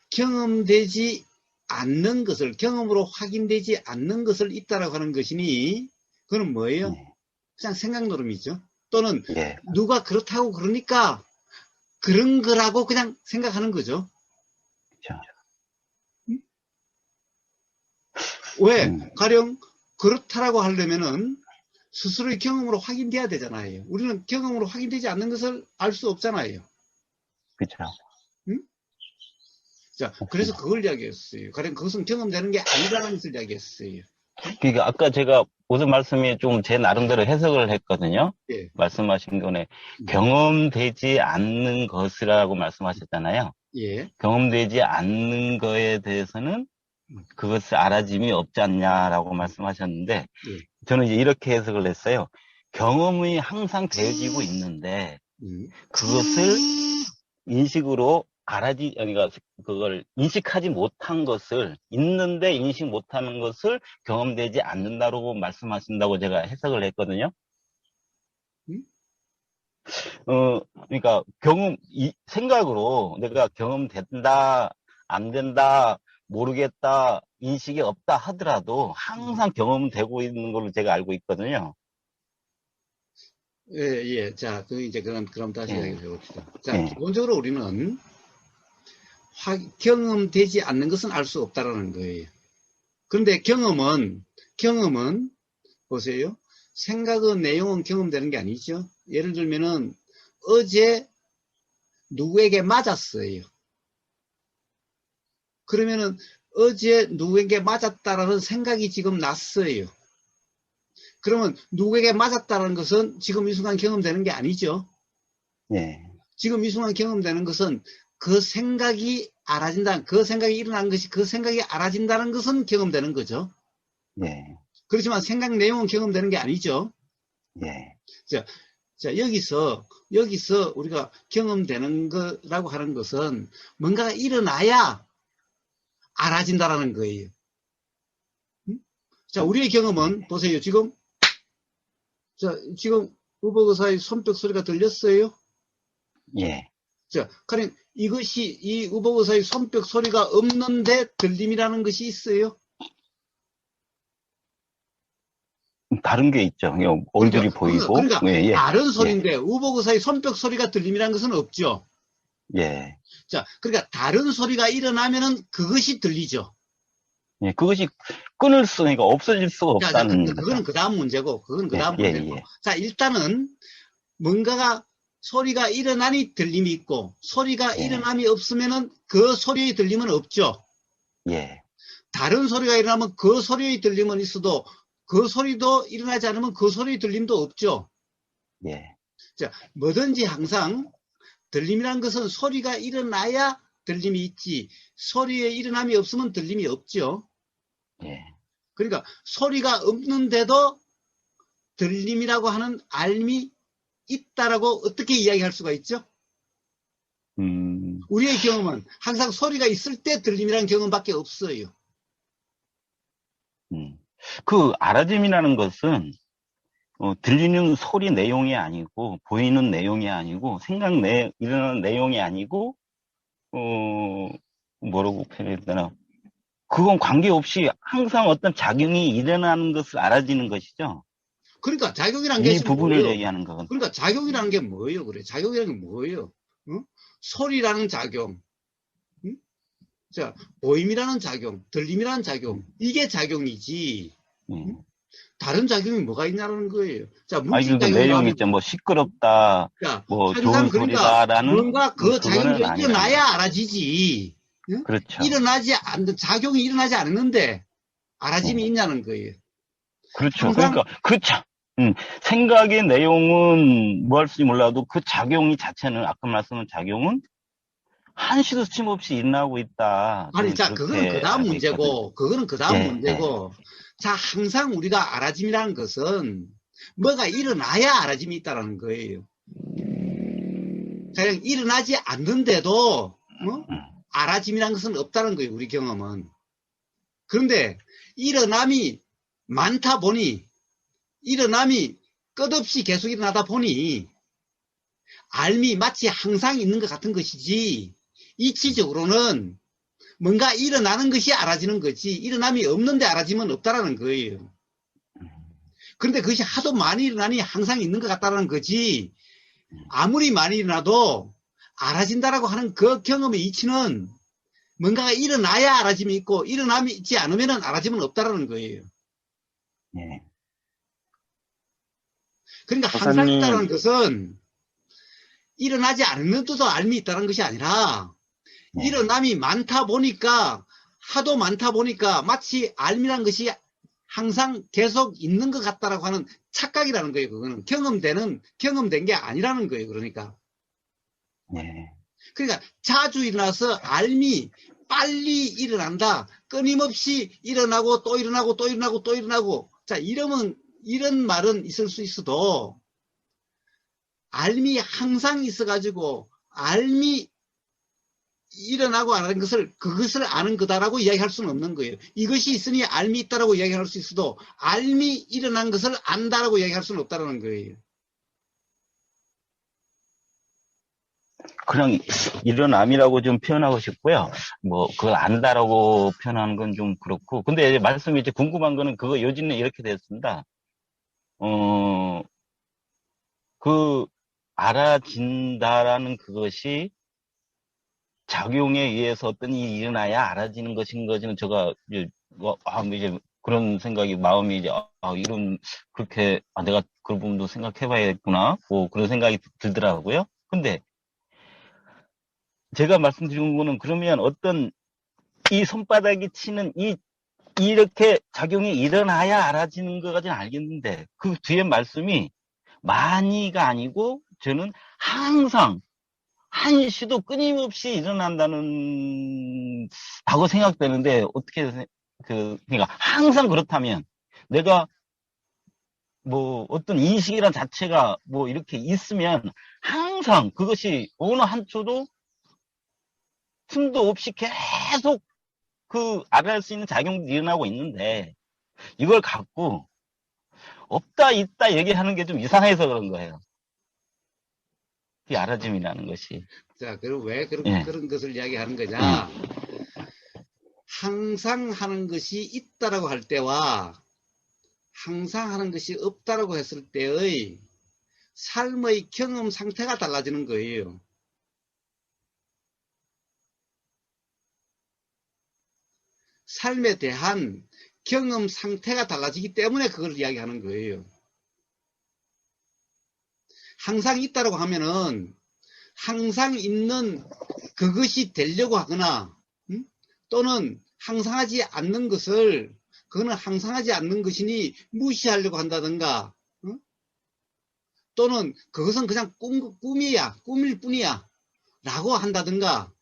경험되지 않는 것을, 경험으로 확인되지 않는 것을 있다라고 하는 것이니, 그건 뭐예요? 그냥 생각 노름이죠. 또는 누가 그렇다고 그러니까 그런 거라고 그냥 생각하는 거죠. 왜? 가령 그렇다라고 하려면은 스스로의 경험으로 확인돼야 되잖아요. 우리는 경험으로 확인되지 않는 것을 알 수 없잖아요. 그렇죠. 자, 그래서 그걸 이야기했어요. 가령 그것은 경험되는 게 아니라는 것을 이야기했어요. 그러니까 아까 제가 무슨 말씀이 좀 제 나름대로 해석을 했거든요. 예. 말씀하신 거네. 경험되지 않는 것이라고 말씀하셨잖아요. 예. 경험되지 않는 거에 대해서는 그것을 알아짐이 없지 않냐라고 말씀하셨는데 저는 이제 이렇게 해석을 했어요. 경험이 항상 되어지고 있는데 그것을 인식으로 그러니까 그걸 인식하지 못한 것을 있는데 인식 못하는 것을 경험되지 않는다고 말씀하신다고 제가 해석을 했거든요. 그러니까 생각으로 내가 경험된다, 안 된다, 모르겠다, 인식이 없다 하더라도 항상 경험은 되고 있는 걸로 제가 알고 있거든요. 예. 자, 그럼 다시 이야기해 봅시다. 자, 기본적으로 우리는 경험되지 않는 것은 알 수 없다라는 거예요. 그런데 경험은 보세요. 생각의 내용은 경험되는 게 아니죠. 예를 들면은 어제 누구에게 맞았어요. 그러면은 어제 누구에게 맞았다라는 생각이 지금 났어요. 그러면 누구에게 맞았다는 것은 지금 이 순간 경험되는 게 아니죠. 예, 지금 이 순간 경험되는 것은 그 생각이 알아진다. 그 생각이 일어난 것이 그 생각이 알아진다는 것은 경험되는 거죠. 예, 그렇지만 생각 내용은 경험되는 게 아니죠. 예, 자, 여기서 우리가 경험되는 거라고 하는 것은 뭔가가 일어나야 알아진다라는 거예요. 자, 우리의 경험은 보세요. 지금 우버그사의 손뼉 소리가 들렸어요? 예. 자, 그럼 이것이 이 우버그사의 손뼉 소리가 없는데 들림이라는 것이 있어요? 다른 게 있죠. 얼굴이 보이고. 그러니까 예, 예, 다른 소리인데 우버그사의 손뼉 소리가 들림이라는 것은 없죠. 예, 자, 그러니까 다른 소리가 일어나면은 그것이 들리죠. 예. 그것이 끊을 수, 그러니까 없어질 수가 자, 없다는 그거는 거죠. 그 다음 문제고, 예, 예, 예. 자, 일단은 뭔가가 소리가 일어나니 들림이 있고, 소리가 예. 일어남이 없으면은 그 소리의 들림은 없죠. 예, 다른 소리가 일어나면 그 소리의 들림은 있어도 그 소리도 일어나지 않으면 그 소리의 들림도 없죠. 예, 자, 뭐든지 항상 들림이라는 것은 소리가 일어나야 들림이 있지, 소리의 일어남이 없으면 들림이 없죠. 예. 그러니까 소리가 없는데도 들림이라고 하는 알미 있다라고 어떻게 이야기할 수가 있죠? 우리의 경험은 항상 소리가 있을 때 들림이라는 경험밖에 없어요. 그 알아짐이라는 것은 들리는 소리 내용이 아니고 보이는 내용이 아니고 일어나는 내용이 아니고 뭐라고 표현해야 되나? 그건 관계없이 항상 어떤 작용이 일어나는 것을 알아지는 것이죠. 그러니까 작용이라는 게 이 부분을 뭐예요? 얘기하는 거건. 그러니까 작용이라는 게 뭐예요? 그래, 작용이라는 게 뭐예요? 어? 소리라는 작용, 응? 자, 보임이라는 작용, 들림이라는 작용, 이게 작용이지. 응? 다른 작용이 뭐가 있냐는 거예요. 자, 물질 그 작용이라고 내용 하면, 있죠. 뭐 시끄럽다, 자, 뭐 항상 좋은 소리다라는 뭔가 그 작용이 그거는 아니라는 일어나야 알아지지. 응? 그렇죠. 작용이 일어나지 않는데 알아짐이 있냐는 거예요. 그렇죠. 항상 그러니까 생각의 내용은 뭐 할지 몰라도 그 작용이 자체는 아까 말씀한 작용은 한시도 침없이 일어나고 있다. 아니, 저는 자, 그거는 그 그렇게 다음 알고 있거든요. 문제고, 그거는 그 다음 예, 문제고, 자, 항상 우리가 알아짐이라는 것은 뭐가 일어나야 알아짐이 있다는 거예요. 그냥 일어나지 않는데도, 알아짐이라는 것은 없다는 거예요, 우리 경험은. 그런데 일어남이 많다 보니, 일어남이 끝없이 계속 일어나다 보니, 알미 마치 항상 있는 것 같은 것이지, 이치적으로는 뭔가 일어나는 것이 알아지는 거지, 일어남이 없는데 알아지면 없다라는 거예요. 그런데 그것이 하도 많이 일어나니 항상 있는 것 같다는 거지, 아무리 많이 일어나도 알아진다라고 하는 그 경험의 이치는 뭔가가 일어나야 알아짐이 있고, 일어나지 않으면 알아짐은 없다라는 거예요. 예. 그러니까 항상 박사님. 있다는 것은 일어나지 않는데도 알미 있다는 것이 아니라, 네. 일어남이 많다 보니까, 하도 많다 보니까 마치 알미란 것이 항상 계속 있는 것 같다라고 하는 착각이라는 거예요. 그거는 경험된 게 아니라는 거예요. 그러니까 자주 일어나서 알미 빨리 일어난다, 끊임없이 일어나고 또 일어나고 또 일어나고 또 일어나고, 자, 이런 말은 있을 수 있어도 알미 항상 있어가지고 알미 일어나고 안 하는 그것을 아는 거다라고 이야기할 수는 없는 거예요. 이것이 있으니 알미 있다라고 이야기할 수 있어도 알미 일어난 것을 안다라고 이야기할 수는 없다라는 거예요. 그냥 일어남이라고 좀 표현하고 싶고요. 뭐 그걸 안다라고 표현하는 건 좀 그렇고. 근데 이제 말씀이 이제 궁금한 거는 그거 요즘에 이렇게 됐습니다. 그 알아진다라는 그것이 작용에 의해서 어떤 일이 일어나야 알아지는 것인 거지는 제가 이제 이제 그런 생각이 마음이 이제 그렇게 내가 그런 부분도 생각해봐야겠구나 뭐 그런 생각이 들더라고요. 근데 제가 말씀드린 거는 그러면 어떤 이 손바닥이 치는 이 이렇게 작용이 일어나야 알아지는 것까지는 알겠는데, 그 뒤에 말씀이 많이가 아니고, 저는 항상, 한시도 끊임없이 일어난다는, 다고 생각되는데, 어떻게, 그러니까 항상 그렇다면, 내가 뭐 어떤 인식이란 자체가 뭐 이렇게 있으면, 항상 그것이 어느 한초도 틈도 없이 계속 알할 수 있는 작용이 일어나고 있는데, 이걸 갖고 없다 있다 얘기하는 게 좀 이상해서 그런 거예요. 이 알아짐이라는 것이. 자, 그럼 왜 예. 그런 것을 이야기하는 거냐? 항상 하는 것이 있다라고 할 때와 항상 하는 것이 없다라고 했을 때의 삶의 경험 상태가 달라지는 거예요. 삶에 대한 경험 상태가 달라지기 때문에 그걸 이야기하는 거예요. 항상 있다라고 하면은 항상 있는 그것이 되려고 하거나, 또는 항상하지 않는 것을, 그거는 항상하지 않는 것이니 무시하려고 한다든가, 또는 그것은 그냥 꿈이야, 꿈일 뿐이야 라고 한다든가,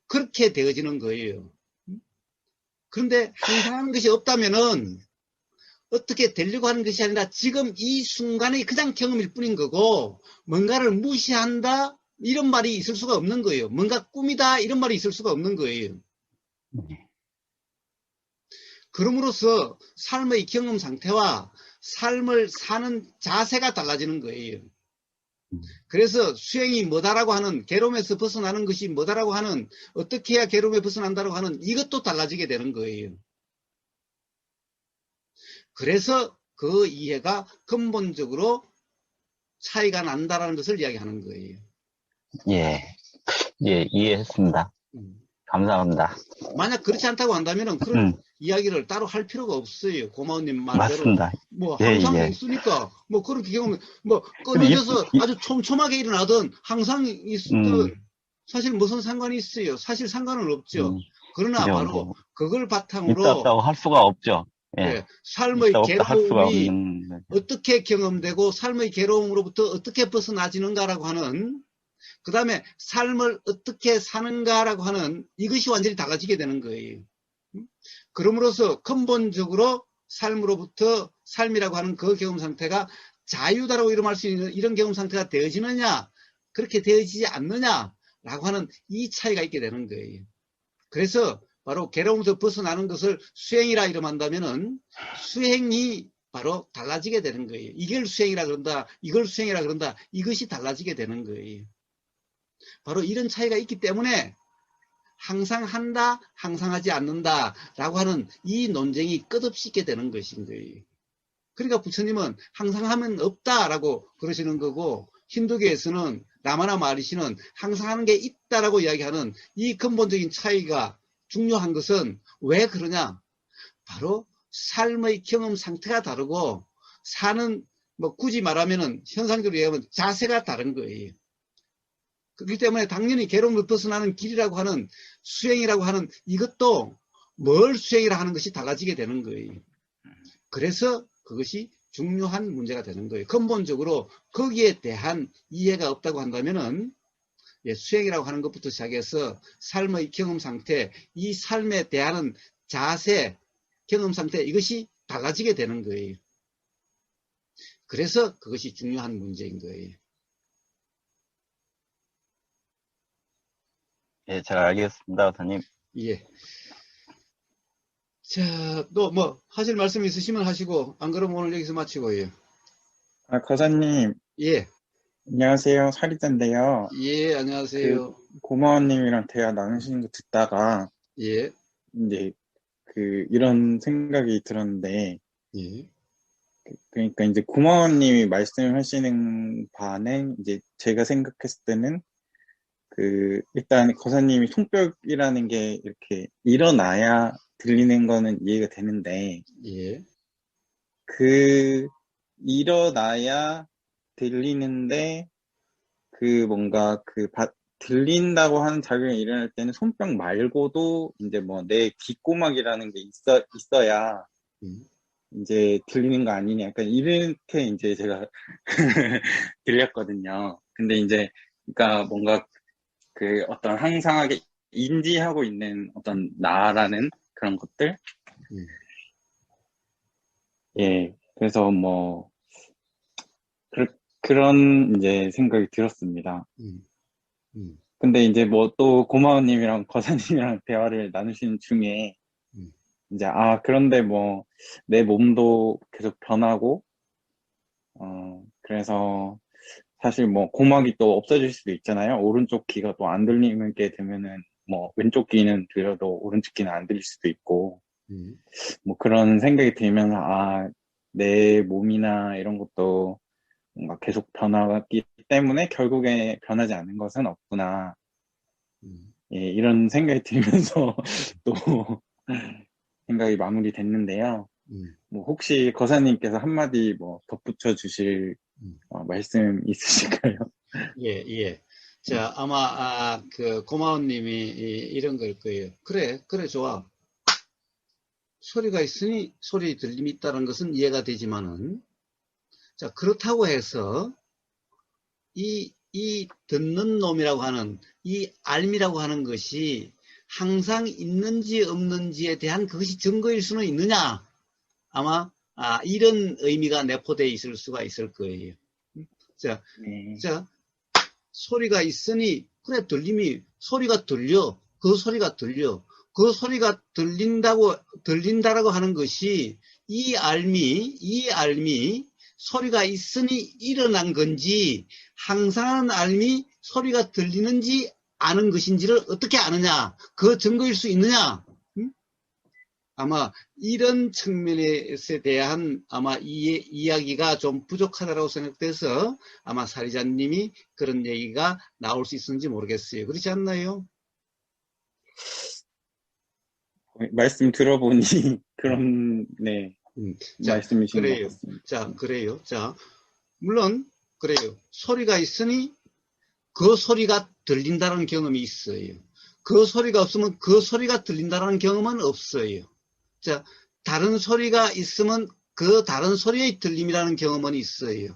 그렇게 되어지는 거예요. 그런데 항상 하는 것이 없다면은 어떻게 되려고 하는 것이 아니라 지금 이 순간의 그냥 경험일 뿐인 거고, 뭔가를 무시한다 이런 말이 있을 수가 없는 거예요. 뭔가 꿈이다 이런 말이 있을 수가 없는 거예요. 그럼으로써 삶의 경험 상태와 삶을 사는 자세가 달라지는 거예요. 그래서 수행이 뭐다라고 하는, 괴로움에서 벗어나는 것이 뭐다라고 하는, 어떻게 해야 괴로움에 벗어난다라고 하는 이것도 달라지게 되는 거예요. 그래서 그 이해가 근본적으로 차이가 난다라는 것을 이야기하는 거예요. 예. 예, 이해했습니다. 감사합니다. 만약 그렇지 않다고 한다면 그런 이야기를 따로 할 필요가 없어요. 고마운님 말대로. 맞습니다. 뭐 예, 항상 예. 있으니까 뭐 그렇게 경험은 뭐 끊어져서 아주 촘촘하게 일어나든 항상 있든 사실 무슨 상관이 있어요. 사실 상관은 없죠. 그러나 바로 뭐, 그걸 있다 바탕으로 없다고 할 수가 없죠. 예. 예, 삶의 있다 없다 할 수가 괴로움이 없는. 어떻게 경험되고 삶의 괴로움으로부터 어떻게 벗어나지는가라고 하는, 그 다음에 삶을 어떻게 사는가라고 하는 이것이 완전히 달라지게 되는 거예요. 그럼으로써 근본적으로 삶으로부터, 삶이라고 하는 그 경험 상태가 자유다라고 이름할 수 있는 이런 경험 상태가 되어지느냐, 그렇게 되어지지 않느냐라고 하는 이 차이가 있게 되는 거예요. 그래서 바로 괴로움에서 벗어나는 것을 수행이라 이름한다면은 수행이 바로 달라지게 되는 거예요. 이걸 수행이라 그런다, 이걸 수행이라 그런다, 이것이 달라지게 되는 거예요. 바로 이런 차이가 있기 때문에 항상 한다, 항상 하지 않는다 라고 하는 이 논쟁이 끝없이 있게 되는 것인 거예요. 그러니까 부처님은 항상 하면 없다라고 그러시는 거고, 힌두교에서는 라마나 마하리시는 항상 하는 게 있다라고 이야기하는 이 근본적인 차이가 중요한 것은 왜 그러냐? 바로 삶의 경험 상태가 다르고, 사는, 뭐 굳이 말하면은 현상적으로 얘기하면 자세가 다른 거예요. 그렇기 때문에 당연히 괴로움을 벗어나는 길이라고 하는, 수행이라고 하는 이것도 뭘 수행이라 하는 것이 달라지게 되는 거예요. 그래서 그것이 중요한 문제가 되는 거예요. 근본적으로 거기에 대한 이해가 없다고 한다면은 수행이라고 하는 것부터 시작해서 삶의 경험 상태, 이 삶에 대한 자세, 경험 상태, 이것이 달라지게 되는 거예요. 그래서 그것이 중요한 문제인 거예요. 예, 잘 알겠습니다, 선생님. 예. 자, 또 뭐 하실 말씀 있으시면 하시고, 안 그러면 오늘 여기서 마치고요. 거사님, 예. 안녕하세요. 사리자인데요. 예, 안녕하세요. 고마원님이랑 대화 나누시는 거 듣다가, 예. 이제, 이런 생각이 들었는데, 예. 그러니까 이제 고마원님이 말씀하시는 바는, 이제 제가 생각했을 때는, 일단 거사님이 손뼉이라는 게 이렇게 일어나야 들리는 거는 이해가 되는데, 예. 일어나야 들리는데, 뭔가 들린다고 하는 작용이 일어날 때는 손뼉 말고도 이제 뭐 내 귓고막이라는 게 있어야 음. 이제 들리는 거 아니냐. 약간 이렇게 이제 제가 들렸거든요. 근데 이제, 그러니까 뭔가 그 어떤 항상하게 인지하고 있는 어떤 나라는 그런 것들? 음. 예. 그래서 뭐, 그런 이제 생각이 들었습니다. 음. 근데 이제 뭐 또 고마워님이랑 거사님이랑 대화를 나누시는 중에 음. 이제, 그런데 뭐 내 몸도 계속 변하고, 그래서 사실 뭐 고막이 또 없어질 수도 있잖아요. 오른쪽 귀가 또 안 들리게 되면은 뭐 왼쪽 귀는 들려도 오른쪽 귀는 안 들릴 수도 있고, 뭐 그런 생각이 들면서, 내 몸이나 이런 것도 뭔가 계속 변하기 때문에 결국에 변하지 않는 것은 없구나. 예, 이런 생각이 들면서 또 생각이 마무리됐는데요. 뭐 혹시 거사님께서 한마디 뭐 덧붙여 주실 말씀 있으실까요? 예, 예. 자, 아마, 그, 고마운님이 이런 걸 거예요. 그래, 좋아. 소리가 있으니 소리 들림이 있다는 것은 이해가 되지만은, 자, 그렇다고 해서, 이 듣는 놈이라고 하는, 이 알미라고 하는 것이 항상 있는지 없는지에 대한 그것이 증거일 수는 있느냐? 아마, 이런 의미가 내포되어 있을 수가 있을 거예요. 자, 네. 자, 소리가 있으니, 그래, 소리가 들려. 그 소리가 들려. 그 소리가 들린다라고 하는 것이, 이 알미, 소리가 있으니 일어난 건지, 항상 알미, 소리가 들리는지 아는 것인지를 어떻게 아느냐? 그 증거일 수 있느냐? 아마 이런 측면에 대한 아마 이야기가 좀 부족하다고 생각돼서 아마 사리자님이 그런 얘기가 나올 수 있는지 모르겠어요. 그렇지 않나요? 말씀 들어보니 그런, 네, 자, 말씀이신 것 그래요. 같습니다. 자, 그래요. 자, 물론 그래요. 소리가 있으니 그 소리가 들린다는 경험이 있어요. 그 소리가 없으면 그 소리가 들린다는 경험은 없어요. 자, 다른 소리가 있으면 그 다른 소리의 들림이라는 경험은 있어요.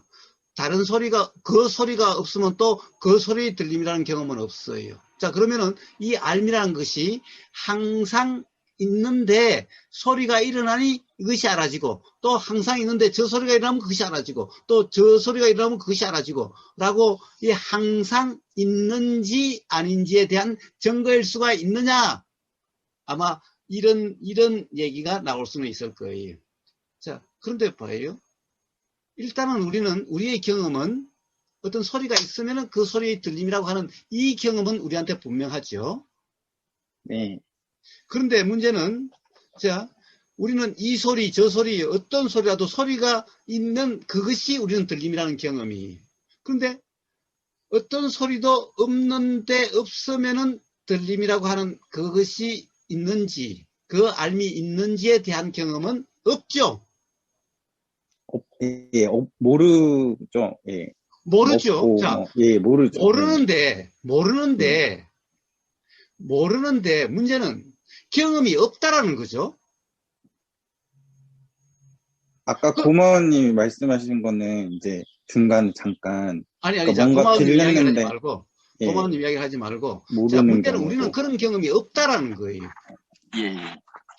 그 소리가 없으면 또 그 소리의 들림이라는 경험은 없어요. 자, 그러면은 이 알미라는 것이 항상 있는데 소리가 일어나니 이것이 알아지고, 또 항상 있는데 저 소리가 일어나면 그것이 알아지고, 또 저 소리가 일어나면 그것이 알아지고, 라고 이 항상 있는지 아닌지에 대한 증거일 수가 있느냐? 아마 이런 얘기가 나올 수는 있을 거예요. 자, 그런데 봐요. 일단은 우리의 경험은 어떤 소리가 있으면 그 소리의 들림이라고 하는 이 경험은 우리한테 분명하죠. 네. 그런데 문제는, 자, 우리는 이 소리, 저 소리, 어떤 소리라도 소리가 있는 그것이 우리는 들림이라는 경험이. 그런데 어떤 소리도 없는데 없으면은 들림이라고 하는 그것이 있는지, 그 알미 있는지에 대한 경험은 없죠. 예, 모르죠. 예. 모르죠. 없고, 자, 예, 모르죠. 모르는데 문제는 경험이 없다라는 거죠. 아까 고마워님이 말씀하신 거는 이제 중간 잠깐, 아니, 그러니까 자, 뭔가 고마운님 이야기를 하지 들렸는데, 말고, 예, 고마운님 이야기를 하지 말고, 자, 모르는 문제는 경우도. 우리는 그런 경험이 없다라는 거예요. 예.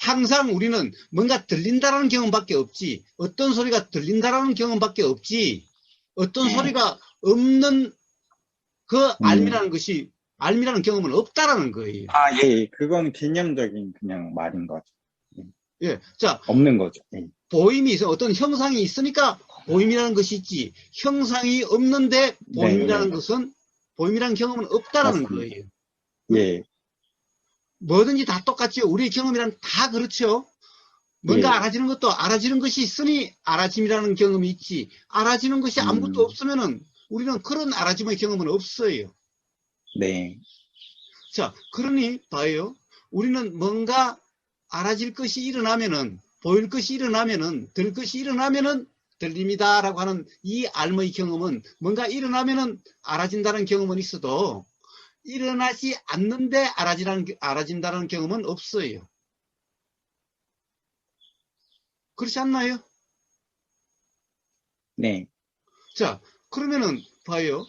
항상 우리는 뭔가 들린다라는 경험밖에 없지, 어떤 소리가 들린다라는 경험밖에 없지, 어떤 소리가 없는 그 알미라는 경험은 없다라는 거예요. 예, 그건 개념적인 그냥 말인 거죠. 예, 자, 없는 거죠. 예. 보임이 있어, 어떤 형상이 있으니까 보임이라는 것이 있지, 형상이 없는데 보임이라는 경험은 없다라는 맞습니다. 거예요. 예. 뭐든지 다 똑같죠. 우리의 경험이란 다 그렇죠. 뭔가 예. 알아지는 것도 알아지는 것이 있으니 알아짐이라는 경험이 있지, 알아지는 것이 아무것도 없으면은 우리는 그런 알아짐의 경험은 없어요. 네. 자, 그러니 봐요. 우리는 뭔가 알아질 것이 일어나면은, 보일 것이 일어나면은, 들 것이 일어나면은 들림이다라고 하는 이 알의 경험은, 뭔가 일어나면은 알아진다는 경험은 있어도 일어나지 않는데 알아진다는 경험은 없어요. 그렇지 않나요? 네. 자, 그러면은 봐요.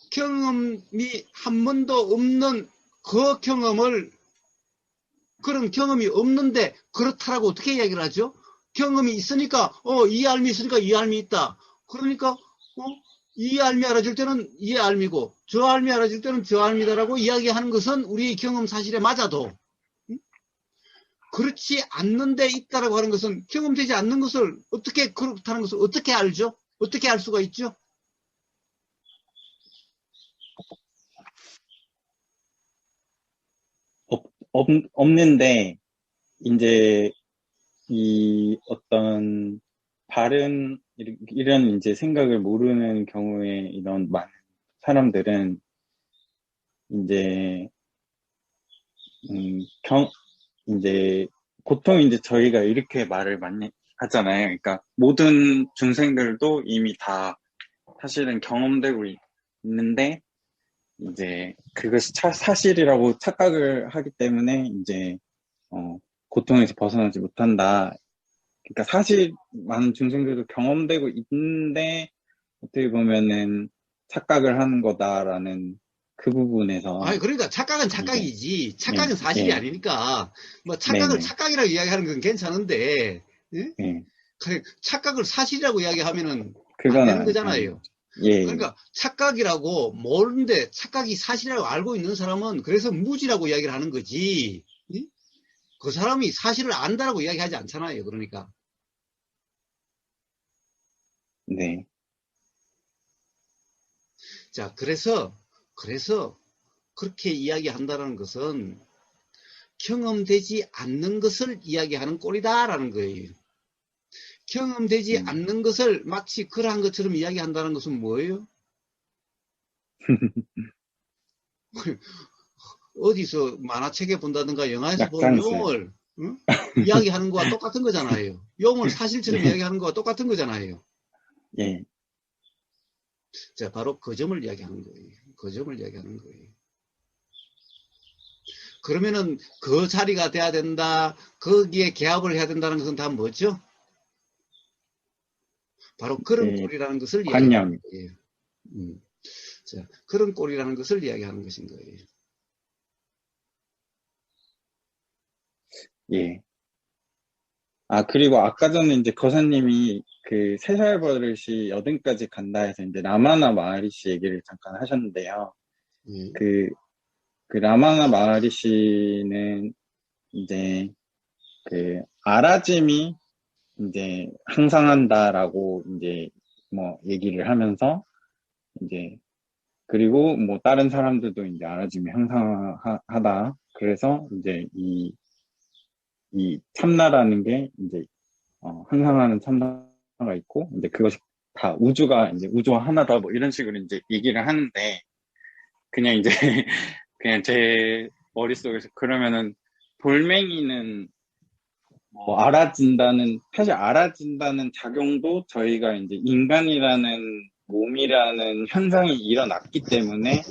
경험이 한 번도 없는 그 경험을, 그런 경험이 없는데 그렇다라고 어떻게 이야기를 하죠? 경험이 있으니까 이 알미 있으니까 이 알미 있다. 그러니까 이 알미 알아줄 때는 이 알미고 저 알미 알아줄 때는 저 알미다라고 이야기하는 것은 우리 경험 사실에 맞아도 그렇지 않는데 있다라고 하는 것은 경험되지 않는 것을 어떻게 그렇다는 것을 어떻게 알죠? 어떻게 알 수가 있죠? 없는데, 이제, 이 어떤, 바른, 이런 이제 생각을 모르는 경우에 이런 많은 사람들은, 이제, 이제, 보통 이제 저희가 이렇게 말을 많이 하잖아요. 그러니까, 모든 중생들도 이미 다 사실은 경험되고 있는데, 이제 그것이 사실이라고 착각을 하기 때문에 이제 고통에서 벗어나지 못한다. 그러니까 사실 많은 중생들도 경험되고 있는데 어떻게 보면은 착각을 하는 거다라는 그 부분에서 아니, 그러니까 착각은 착각이지. 착각은 네, 사실이 네, 아니니까 뭐 착각을 네네, 착각이라고 이야기하는 건 괜찮은데 예? 네, 그래, 착각을 사실이라고 이야기하면은 안 그건 되는 아닌 거잖아요. 거죠. 예, 그러니까 착각이라고 모르는데 착각이 사실이라고 알고 있는 사람은 그래서 무지라고 이야기를 하는 거지. 예? 그 사람이 사실을 안다라고 이야기하지 않잖아요. 그러니까. 네, 자, 그래서 그렇게 이야기한다는 것은 경험되지 않는 것을 이야기하는 꼴이다라는 거예요. 경험되지 않는 것을 마치 그러한 것처럼 이야기한다는 것은 뭐예요? 어디서 만화책에 본다든가 영화에서 본 약장세. 용을 응? 이야기하는 거와 똑같은 거잖아요. 용을 사실처럼 예, 이야기하는 거와 똑같은 거잖아요. 예, 자, 바로 그 점을 이야기하는 거예요. 그 점을 이야기하는 거예요. 그러면은 그 자리가 돼야 된다. 거기에 개합을 해야 된다는 것은 다 뭐죠? 바로 그런 예, 꼴이라는 것을 이야기하는 관념. 거예요. 자, 그런 꼴이라는 것을 이야기하는 것인 거예요. 예. 아, 그리고 아까 전에 이제 거사님이 그 3살 버릇이 여든까지 간다 해서 이제 라마나 마하리시 얘기를 잠깐 하셨는데요. 예. 그 라마나 마하리시는 이제 그 아라짐이 이제 항상한다라고 이제 뭐 얘기를 하면서 이제 그리고 뭐 다른 사람들도 이제 아라짐이 항상하다. 그래서 이제 이 참나라는 게 이제 항상하는 참나가 있고, 이제 그것이 다 우주가 이제 우주와 하나다, 뭐 이런 식으로 이제 얘기를 하는데, 그냥 이제, 그냥 제 머릿속에서 그러면은 돌멩이는 뭐 사실 알아진다는 작용도 저희가 이제 인간이라는 몸이라는 현상이 일어났기 때문에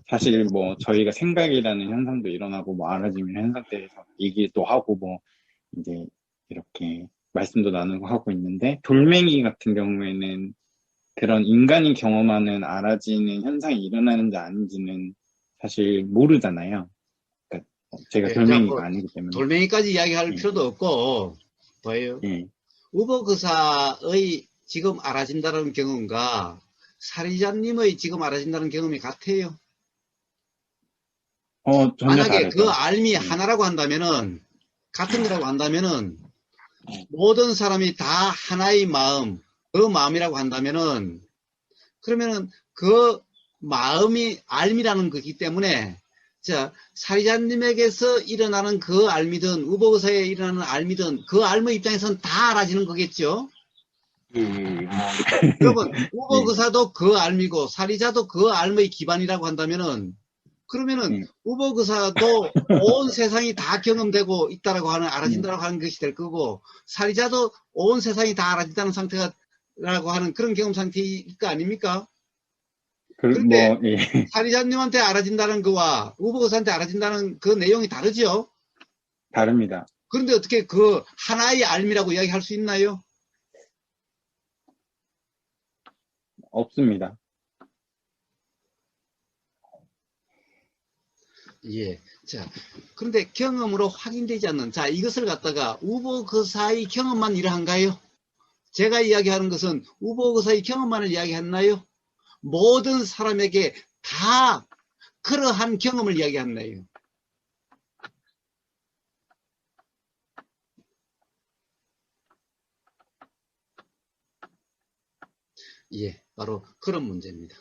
사실 뭐 저희가 생각이라는 현상도 일어나고 뭐 알아짐의 현상 대해서 얘기도 하고 뭐 이제 이렇게 말씀도 나누고 하고 있는데 돌멩이 같은 경우에는 그런 인간이 경험하는 알아지는 현상이 일어나는지 아닌지는 사실 모르잖아요. 그러니까 제가 예, 자, 돌멩이가 뭐, 아니기 때문에. 돌멩이까지 이야기할 예, 필요도 없고, 뭐예요? 예. 우버그사의 지금 알아진다는 경험과 사리자님의 지금 알아진다는 경험이 같아요. 전혀 만약에 그 다르죠. 알미 예, 하나라고 한다면은, 같은 거라고 한다면은, 모든 사람이 다 하나의 마음, 그 마음이라고 한다면은, 그러면은 그 마음이 알미라는 거기 때문에, 자, 사리자님에게서 일어나는 그 알미든, 우버그사에 일어나는 알미든, 그 알미 입장에서는 다 알아지는 거겠죠? 여러분, 예, 우버그사도 그 알미고, 사리자도 그 알미의 기반이라고 한다면은, 그러면은, 예, 우버그사도 온 세상이 다 경험되고 있다라고 하는, 예. 알아진다라고 하는 것이 될 거고, 사리자도 온 세상이 다 알아진다는 상태가, 라고 하는 그런 경험 상태일 거 아닙니까? 그런데 뭐, 예. 사리자님한테 알아진다는 거와 우보거사한테 알아진다는 그 내용이 다르죠? 다릅니다. 그런데 어떻게 그 하나의 알미라고 이야기할 수 있나요? 없습니다. 예. 자, 그런데 경험으로 확인되지 않는, 자, 이것을 갖다가 우보거사의 경험만 이러한가요? 제가 이야기하는 것은 우보거사의 경험만을 이야기했나요? 모든 사람에게 다 그러한 경험을 이야기했나요? 예, 바로 그런 문제입니다.